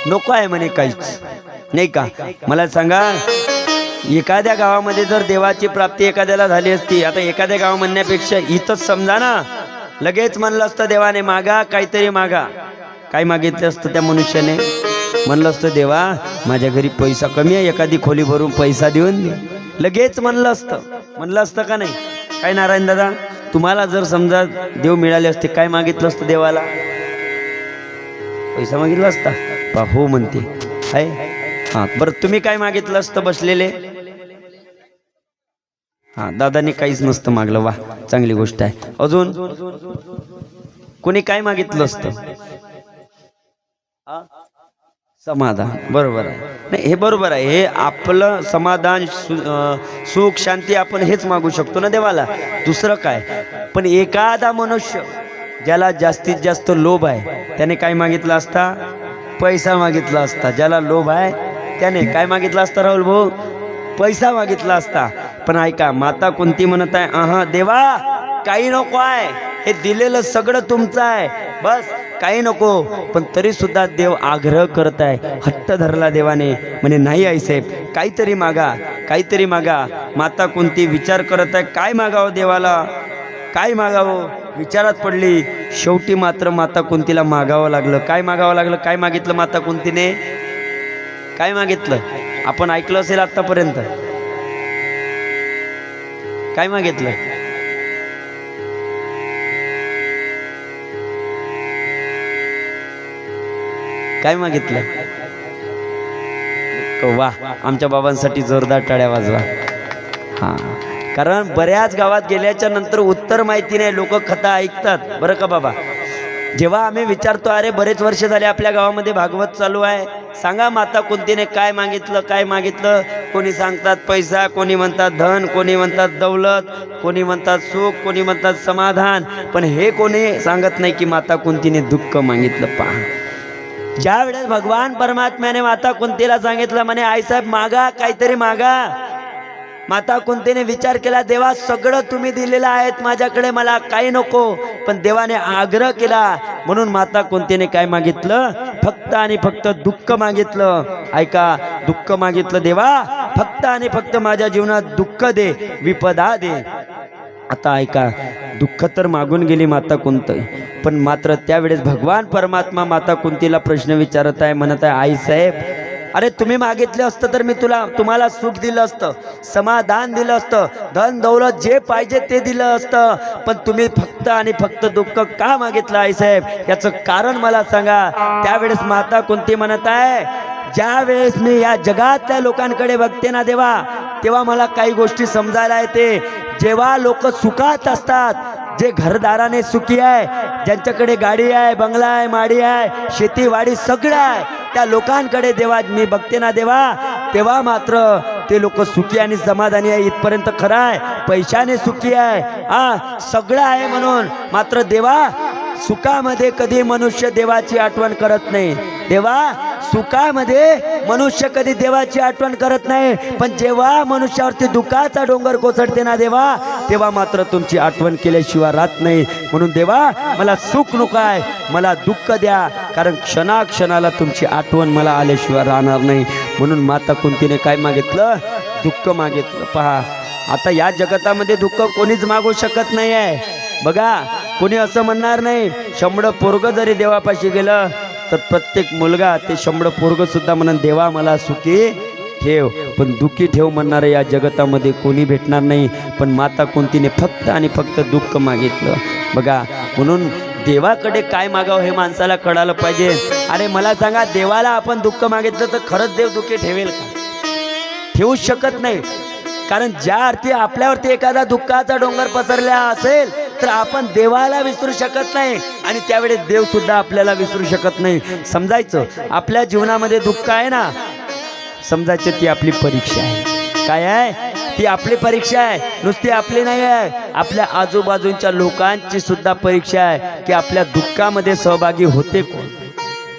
नको आहे म्हणे काहीच नाही. का मला सांगा, एखाद्या गावामध्ये जर देवाची प्राप्ती एखाद्याला झाली असती, आता एखाद्या गाव म्हणण्यापेक्षा इथंच समजा ना, लगेच म्हणलं असतं देवाने मागा, काहीतरी मागा. काय मागितलं असतं त्या मनुष्याने? म्हणलं असतं देवा माझ्या घरी पैसा कमी आहे, एखादी खोली भरून पैसा देऊन दे, लगेच म्हणलं असतं का नाही? काय नारायण दादा, तुम्हाला जर समजा देव मिळाले असते काय मागितलं असतं देवाला? पैसा मागितला असता? हो म्हणते आहे. हां बरं, तुम्ही काय मागितलं असतं बसलेले? हां दादानी काहीच नसतं मागलं, वा चांगली गोष्ट आहे. अजून कोणी काय मागितलं असतं? समाधान. बरोबर आहे, नाही हे बरोबर आहे, हे आपलं समाधान, सुख, शांती आपण हेच मागू शकतो ना देवाला, दुसरं काय. पण एखादा मनुष्य ज्याला जास्तीत जास्त लोभ आहे त्याने काय मागितलं असता? पैसा मागितला असता. ज्याला लोभ आहे त्याने काय मागितलं असतं राहुल भाऊ? पैसा मागितला असता. पण ऐका, माता कुंती म्हणत आहे आहा देवा काही नको आहे, हे दिलेलं सगळं तुमचं आहे, बस काही नको. पण तरी सुद्धा देव आग्रह करत आहे, हट्ट धरला देवाने, म्हणे नाही आईसाहेब काहीतरी मागा, काहीतरी मागा. माता कुंती विचार करत आहे काय मागावं देवाला, काय मागावं, विचारात पडली. शेवटी मात्र माता कुंतीला मागावं लागलं. काय मागावं लागलं? काय मागितलं माता कुंतीने? काय मागितलं? आपण ऐकलं असेल आतापर्यंत. काय मागितलं? काय मागितलं? वा, आमच्या बाबांसाठी जोरदार टाळ्या वाजवा. हां, कारण बऱ्याच गावात गेल्याच्या नंतर उत्तर माहिती नाही, लोक कथा ऐकतात बरं का बाबा. जेव्हा आम्ही विचारतो अरे बरेच वर्ष झाले आपल्या गावामध्ये भागवत चालू आहे, सांगा माता कुंतीने काय मागितलं काय मागितलं. कोणी सांगतात पैसा, कोणी म्हणतात धन, कोणी म्हणतात दौलत, कोणी म्हणतात सुख, कोणी म्हणतात समाधान, पण हे कोणी सांगत नाही की माता कुंतीने दुःख मागितलं. पहा, ज्या वेळेस भगवान परमात्म्याने माता कुंतीला सांगितलं म्हणे आईसाहेब मागा, काहीतरी मागा. माता कुंतीने विचार केला, देवा सगळं तुम्ही दिलेलं आहेत माझ्याकडे, मला काही नको. पण देवाने आग्रह केला म्हणून माता कुंतीने काय मागितलं, फक्त आणि फक्त दुःख मागितलं. ऐका, दुःख मागितलं, देवा फक्त आणि फक्त माझ्या जीवनात दुःख दे, विपदा दे. आता ऐका, दुःख तर मागून गेली माता कुंती, पण मात्र त्यावेळेस भगवान परमात्मा माता कुंतीला प्रश्न विचारत आहे, म्हणत आहे आईसाहेब अरे तुम्ही मागितलं असतं तर मी तुम्हाला सुख दिलं असतं, समाधान दिलं असतं, धन दौलत जे पाहिजे ते दिलं असतं, पण तुम्ही फक्त आणि फक्त दुःख का मागितलं आईसाहेब, याचं कारण मला सांगा. त्यावेळेस माता कुंती म्हणत आहे, ज्या वेळेस मी या जगातल्या लोकांकडे बघते ना देवा, तेव्हा मला काही गोष्टी समजायला येते. जेव्हा लोक सुखात असतात, जे घरदाराने सुखी आहे, ज्यांच्याकडे गाडी आहे, बंगला आहे, माडी आहे, शेतीवाडी सगळं आहे, त्या लोकांकडे देवा मी बघते ना देवा, तेव्हा मात्र ते लोक सुखी आणि समाधानी आहे. इथपर्यंत खरं आहे, पैशाने सुखी आहे, हा सगळं आहे म्हणून. मात्र देवा सुखामध्ये कधी मनुष्य देवाची आठवण करत नाही. देवा सुखामध्ये मनुष्य कधी देवाची आठवण करत नाही, पण जेव्हा मनुष्यावरती दुःखाचा डोंगर कोसळते ना देवा, तेव्हा मात्र तुमची आठवण केल्याशिवाय राहत नाही. म्हणून देवा मला सुख नको आहे, मला दुःख द्या, कारण क्षणाक्षणाला तुमची आठवण मला आल्याशिवाय राहणार नाही. म्हणून माता कुंतीने काय मागितलं, दुःख मागितलं. पहा, आता या जगतामध्ये दुःख कोणीच मागू शकत नाही आहे. बघा, कोणी असं म्हणणार नाही, 100 पोरग जरी देवापाशी गेलं तर प्रत्येक मुलगा ते 100 पोरग सुद्धा म्हणून देवा मला सुखी ठेव, पण दुःखी ठेव म्हणणारं या जगतामध्ये कोणी भेटणार नाही. पण माता कुंतीने फक्त आणि फक्त दुःख मागितलं. बघा, म्हणून देवाकडे काय मागावं हे माणसाला कळालं पाहिजे. अरे मला सांगा, देवाला आपण दुःख मागितलं तर खरंच देव दुःखी ठेवेल का? ठेवूच शकत नाही. कारण ज्या अर्थी आपल्यावरती एखादा दुःखाचा डोंगर पसरला असेल तर आपण देवाला विसरू शकत नाही, आणि त्यावेळेस देव सुद्धा आपल्याला विसरू शकत नाही. समजायचं आपल्या जीवनामध्ये दुःख आहे ना, समजायचं ती आपली परीक्षा आहे. काय आहे? ती आपली परीक्षा आहे, नुसती आपली नाही आहे, आपल्या आजूबाजूच्या लोकांची सुद्धा परीक्षा आहे की आपल्या दुःखामध्ये सहभागी होते कोण,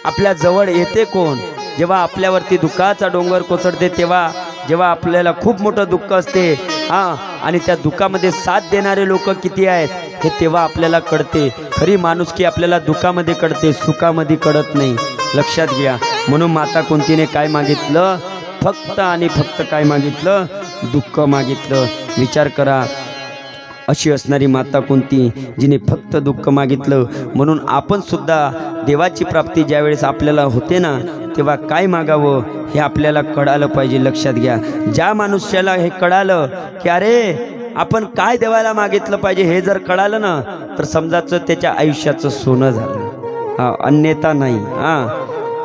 आपल्या जवळ येते कोण. जेव्हा आपल्यावरती दुःखाचा डोंगर कोसळते, तेव्हा जेव्हा आपल्याला खूप मोठं दुःख असते, हां, आणि त्या दुःखामध्ये साथ देणारे लोक किती आहेत हे तेव्हा आपल्याला कळते. खरी माणुसकी आपल्याला दुःखामध्ये कळते, सुखामध्ये कळत नाही. लक्षात घ्या. म्हणून माता कुंतीने काय मागितलं, फक्त आणि फक्त काय मागितलं, दुःख मागितलं. विचार करा, अशी असणारी माता कुंती जिने फक्त दुःख मागितलं. म्हणून आपण सुद्धा देवाची प्राप्ती ज्यावेळेस आपल्याला होते ना, तेव्हा काय मागावं हे आपल्याला कळालं पाहिजे. लक्षात घ्या, ज्या मनुष्याला हे कळालं की अरे आपण काय देवाला मागितलं पाहिजे हे जर कळालं ना, तर समजायचं त्याच्या आयुष्याचं सोनं झालं, हां, अन्यथा नाही. हां,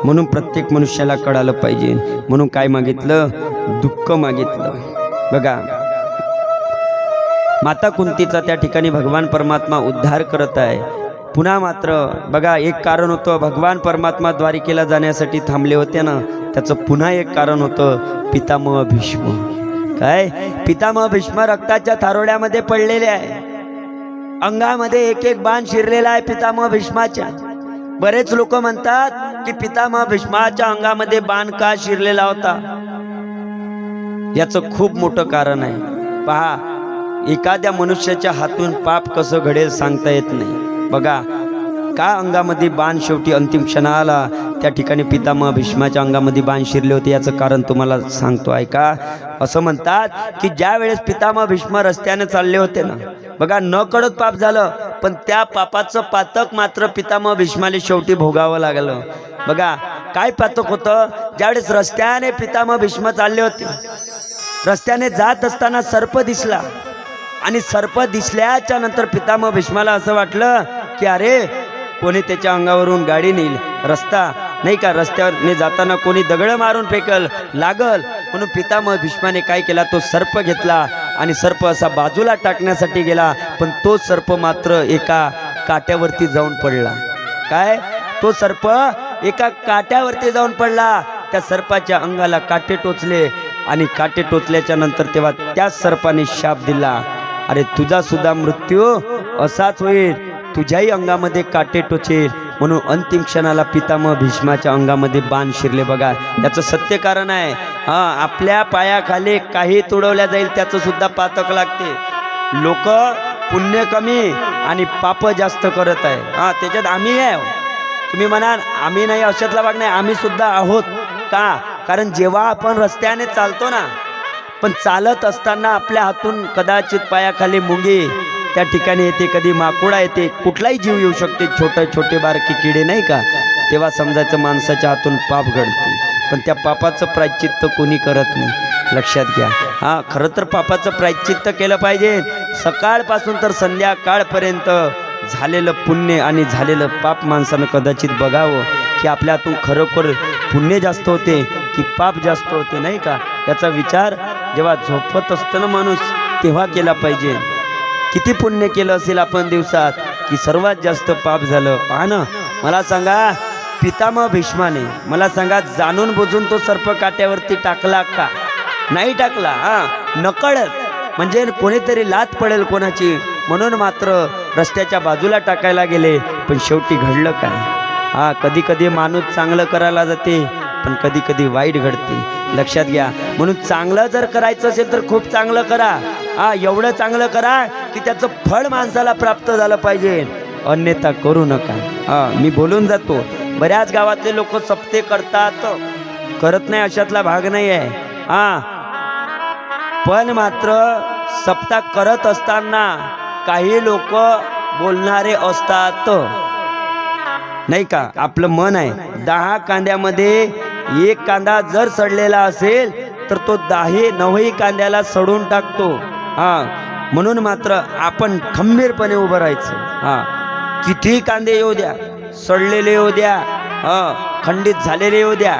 म्हणून प्रत्येक मनुष्याला कळालं पाहिजे. म्हणून काय मागितलं, दुःख मागितलं. बघा, माता कुंतीचा त्या ठिकाणी भगवान परमात्मा उद्धार करत आहे. पुन्हा मात्र बघा, एक कारण होतं, भगवान परमात्मा द्वारिकेला जाण्यासाठी थांबले होते ना, त्याचं पुन्हा एक कारण होतं, पितामह भीष्म. काय? पितामह भीष्म रक्ताच्या थारोड्यामध्ये पडलेले आहे, अंगामध्ये एक एक बाण शिरलेला आहे पितामह भीष्माच्या. बरेच लोक म्हणतात की पितामह भीष्माच्या अंगामध्ये बाण का शिरलेला होता, याचं खूप मोठं कारण आहे. पहा, एखाद्या मनुष्याच्या हातून पाप कसं घडेल सांगता येत नाही. बघा, का अंगामध्ये बाण शेवटी अंतिम क्षणाला त्या ठिकाणी पितामह भीष्माच्या अंगामध्ये बाण शिरले होते, याचं कारण तुम्हाला सांगतो, ऐका. असं म्हणतात की ज्या वेळेस पितामह भीष्म रस्त्याने चालले होते ना, बघा, न कळत पाप झालं, पण त्या पापाचं पातक मात्र पितामह भीष्माला शेवटी भोगावं लागलं. बघा, काय पातक होतं, ज्यावेळेस रस्त्याने पितामह भीष्म चालले होते, रस्त्याने जात असताना सर्प दिसला, आणि सर्प दिसल्याच्या नंतर पितामह भीष्माला असं वाटलं की अरे कोणी त्याच्या अंगावरून गाडी नेईल, रस्ता नाही का, रस्त्यावर जाताना कोणी दगड मारून फेकल लागल. म्हणून पितामह भीष्माने काय केला, तो सर्प घेतला आणि सर्प असा बाजूला टाकण्यासाठी गेला, पण तो सर्प मात्र एका काट्यावरती जाऊन पडला. काय? तो सर्प एका काट्यावरती जाऊन पडला. त्या सर्पाच्या अंगाला काटे टोचले आणि काटे टोचल्याच्या नंतर तेव्हा त्या सर्पाने शाप दिला, अरे तुझा सुद्धा मृत्यू असाच होईल, तुझ्याही अंगामध्ये काटे टोचेल. म्हणून अंतिम क्षणाला पितामह भीष्माच्या अंगामध्ये बाण शिरले. बघा, याचं सत्य कारण आहे. आपल्या पायाखाली काही तुडवल्या जाईल त्याचं सुद्धा पातक लागते. लोक पुण्य कमी आणि पाप जास्त करत आहे. त्याच्यात आम्ही आहे. तुम्ही म्हणाल आम्ही नाही, अशातला भाग नाही, आम्ही सुद्धा आहोत. का? कारण जेव्हा आपण रस्त्याने चालतो ना, पण चालत असताना आपल्या हातून कदाचित पायाखाली मुंगी त्या ठिकाणी येते, कधी माकुडा येते, कुठलाही जीव येऊ शकते, छोटे बारकी किडे नाही का, तेव्हा समजायचं माणसाच्या हातून पाप घडते. पण त्या पापाचं प्रायश्चित्त कोणी करत नाही. लक्षात घ्या. खरं तर पापाचं प्रायश्चित्त केलं पाहिजे. सकाळपासून तर संध्याकाळपर्यंत झालेलं पुण्य आणि झालेलं पाप माणसानं कदाचित बघावं, की आपल्या हातून खरोखर पुण्य जास्त होते की पाप जास्त होते, नाही का. याचा विचार जेव्हा झोपत असताना माणूस तेव्हा केला पाहिजे. किती पुण्य केलं असेल आपण दिवसात, की सर्वात जास्त पाप झालं. पहा ना, मला सांगा पितामह भीष्माने, मला सांगा जाणून बुजून तो सर्प काट्यावरती टाकला का? नाही टाकला. नकळत, म्हणजे कोणीतरी लात पडेल कोणाची म्हणून मात्र रस्त्याच्या बाजूला टाकायला गेले. पण शेवटी घडलं काय? कधी कधी माणूस चांगलं करायला जाते, पण कधी कधी वाईट घडते. लक्षात घ्या. म्हणून चांगलं जर करायचं असेल तर खूप चांगलं करा. एवढं चांगलं करा की त्याचं फळ माणसाला प्राप्त झालं पाहिजे, अन्यथा करू नका. मी बोलून जातो. बऱ्याच गावातले लोक सप्ते करतात, करत नाही अशातला भाग नाही आहे. पण मात्र सप्ताह करत असताना काही लोक बोलणारे असतात, नाही का. आपलं मन आहे, 10 कांद्यामध्ये 1 कांदा जर सडलेला असेल तर तो 9ही कांद्याला सडून टाकतो. म्हणून मात्र आपण खंबीरपणे उभं राहायचं. किती कांदे येऊ द्या, सडलेले येऊ द्या, खंडित झालेले येऊ द्या,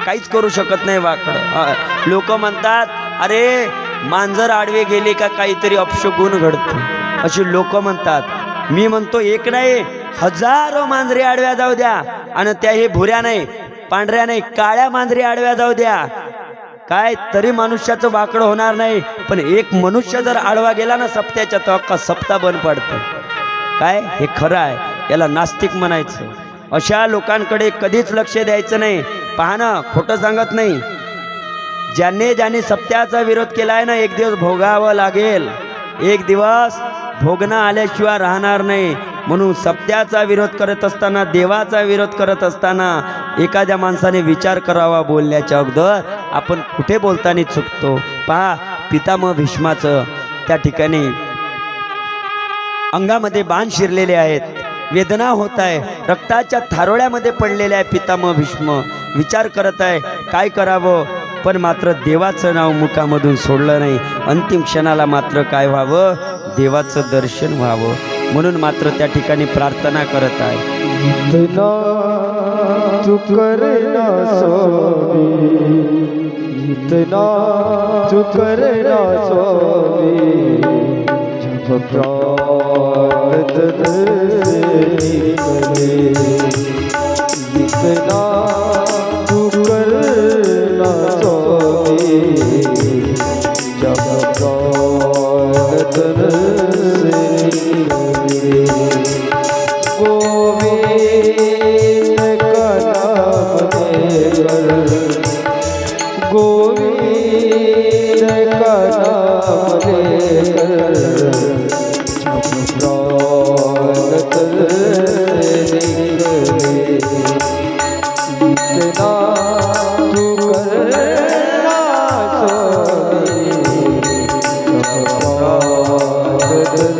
काहीच करू शकत नाही वाकडं. लोक म्हणतात अरे मांजर आडवे गेले का काहीतरी अपशगुन घडतं, अशी लोक म्हणतात. मी म्हणतो एक नाही, हजारो मांजरे आडव्या जाऊ द्या, आणि त्या हे भुऱ्या नाही, पांढऱ्या नाही, काळ्या मांजरी आडव्या जाऊ द्या, काय तरी मनुष्याचं वाकडं होणार नाही. पण एक मनुष्य जर आडवा गेला ना सप्त्याच्या, तर अख्खा सप्ताह बंद पडतं. काय? हे खरं आहे. याला नास्तिक म्हणायचं. अशा लोकांकडे कधीच लक्ष द्यायचं नाही. पाहणं, खोटं सांगत नाही. ज्यांनी सप्त्याचा विरोध केला आहे ना, एक दिवस भोगावं लागेल. एक दिवस भोगणं आल्याशिवाय राहणार नाही. म्हणून सप्त्याचा विरोध करत असताना, देवाचा विरोध करत असताना एखाद्या माणसाने विचार करावा बोलण्याच्या अगोदर. आपण कुठे बोलताना चुकतो. पहा, पितामह भीष्माचं त्या ठिकाणी अंगामध्ये बाण शिरलेले आहेत, वेदना होत आहे, रक्ताच्या थारोळ्यामध्ये पडलेले आहे. पितामह भीष्म विचार करत आहे काय करावं, पण मात्र देवाचं नाव मुखामधून सोडलं नाही. अंतिम क्षणाला मात्र काय व्हावं, देवाचं दर्शन व्हावं, म्हणून मात्र त्या ठिकाणी प्रार्थना करत आहे. इतना तू करना स्वामी, इतना तू करना स्वामी, जब प्राण तन से निकले, इतना तू करना स्वामी, जब प्राण तन से निकले. गोविंद का नाम लेकर, गोविंद का नाम लेकर, जब प्राण तन से निकले, इतना तू करना स्वामी, जब प्राण तन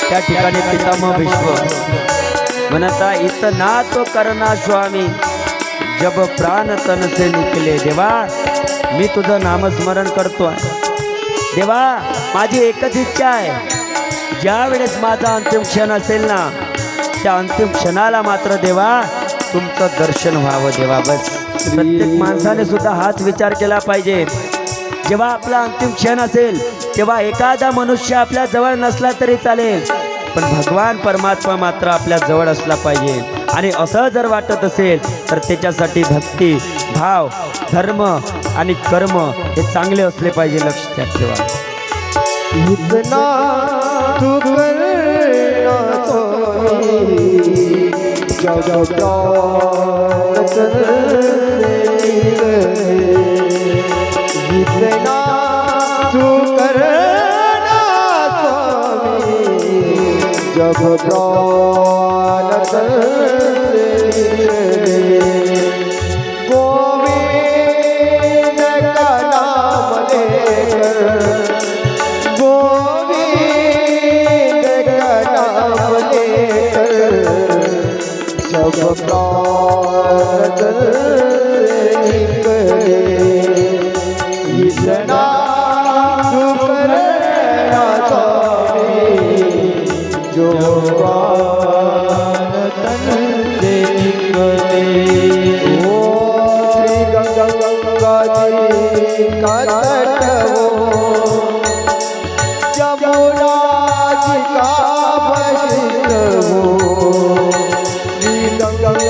त्या ठिकाणी पितामह भीष्म म्हणता, इतना तो करना स्वामी, जब प्राण तन से निकले. देवा, मी तुझं नामस्मरण करतोय. देवा, माझी एकच इच्छा आहे, ज्या वेळेस माझा अंतिम क्षण असेल ना, त्या अंतिम क्षणाला मात्र देवा तुमचं दर्शन व्हावं देवा. बस प्रत्येक माणसाने सुद्धा हाच विचार केला पाहिजे. जेव्हा आपला अंतिम क्षण असेल तेव्हा एखादा मनुष्य आपल्या जवळ नसला तरी चालेल, पण भगवान परमात्मा मात्र आपल्या जवळ असला पाहिजे. आणि असं जर वाटत असेल तर त्याच्यासाठी भक्ती, भाव, धर्म आणि कर्म हे चांगले असले पाहिजे. लक्षात ठेवा. इतना तू करना स्वामी, जब प्राण से निकले. इतना तू करना स्वामी, जब प्राण से निकले. गोविंद का नाम लेकर, जब प्राण से निकले. इतना तू करना स्वामी, जो प्राण से निकले. ओ श्री गंगा जी का तट हो, यमुना जी का वशिष्ठ हो. गंगा जी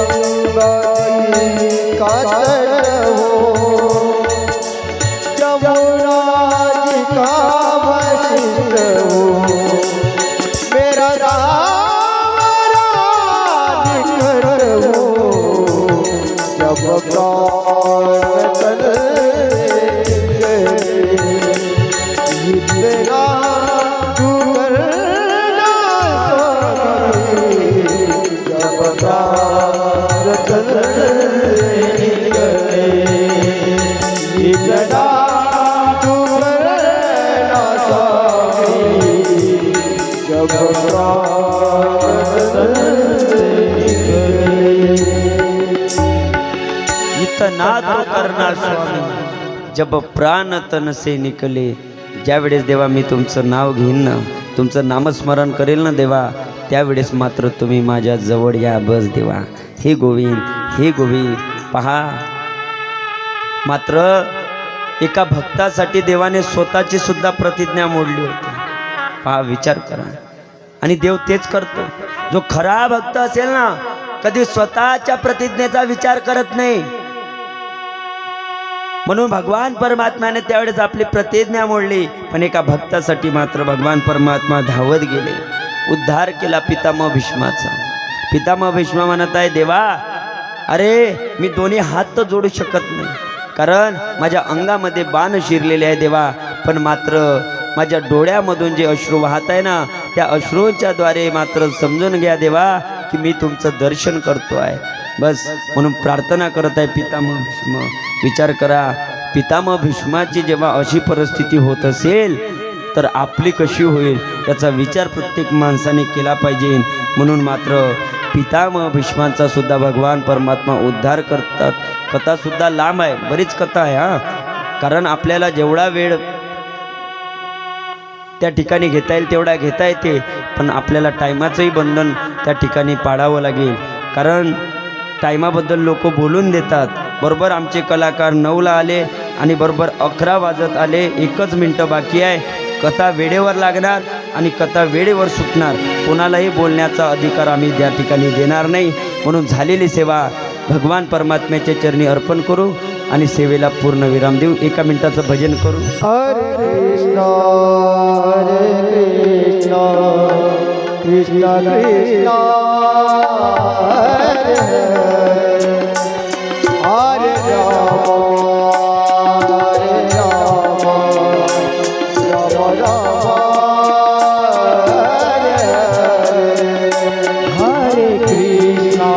का तट हो, यमुना जी का वशिष्ठ हो. मेरा राम निकट हो, जब प्राण तन से इतना तू करना स्वामी, जब प्राण तन से निकले. इतना तू करना स्वामी, जब प्राण तन से निकले. इतना तो करना स्वामी, जब प्राण तन से निकले. ज्यावेळेस देवा मी तुमचं नाव घेईन ना, तुमचं नामस्मरण करेल ना देवा, त्यावेळेस मात्र तुम्ही माझ्या जवळ या. बस देवा. हे गोविंद, हे गोविंद. पहा, मात्र एका भक्तासाठी देवाने स्वतःची सुद्धा प्रतिज्ञा मोडली होती. पहा, विचार करा. आणि देव तेच करतो. जो खरा भक्त असेल ना, कधी स्वतःच्या प्रतिज्ञेचा विचार करत नाही. म्हणून भगवान परमात्म्याने त्यावेळेस आपली प्रतिज्ञा मोडली, पण एका भक्तासाठी मात्र भगवान परमात्मा धावत गेले. उद्धार केला पितामह भीष्माचा. पितामह भीष्मा म्हणत आहे, देवा अरे मी दोन्ही हात तर जोडू शकत नाही, कारण माझ्या अंगामध्ये बाण शिरलेले आहे देवा, पण मात्र माझ्या डोळ्यामधून जे अश्रू वाहत आहे ना, त्या अश्रूंच्या द्वारे मात्र समजून घ्या देवा की मी तुमचं दर्शन करतो आहे. बस म्हणून प्रार्थना करत आहे पितामह भीष्म. विचार करा, पितामह भीष्माची जेव्हा अशी परिस्थिती होत असेल तर आपली कशी होईल याचा विचार प्रत्येक माणसाने केला पाहिजे. म्हणून मात्र पितामह भीष्मांचा सुद्धा भगवान परमात्मा उद्धार करतात. कथासुद्धा लांब आहे, बरीच कथा आहे हा, कारण आपल्याला जेवढा वेळ त्या ठिकाणी घेता येईल तेवढा घेता येते, पण आपल्याला टायमाचंही बंधन त्या ठिकाणी पाळावं लागेल. कारण टायमाबद्दल लोक बोलून देतात. बरोबर आमचे कलाकार 9ला आले आणि बरोबर 11 वाजत आले, 1 मिनटं बाकी आहे. कथा वेळेवर लागणार आणि कथा वेळेवर सुटणार. कोणालाही बोलण्याचा अधिकार आम्ही त्या ठिकाणी देणार नाही. म्हणून झालेली सेवा भगवान परमात्म्याच्या चरणी अर्पण करू आणि सेवेला पूर्ण विराम देऊ. 1 मिनिटाचं भजन करू. हरे कृष्णा कृष्णा कृष्णा हरे हरे, हरे राम राम राम हरे हरे. हरे कृष्णा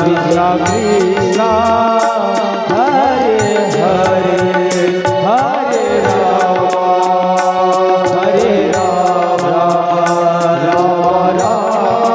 कृष्णा कृष्णा हरे हरे, हरे राम राम राम राम.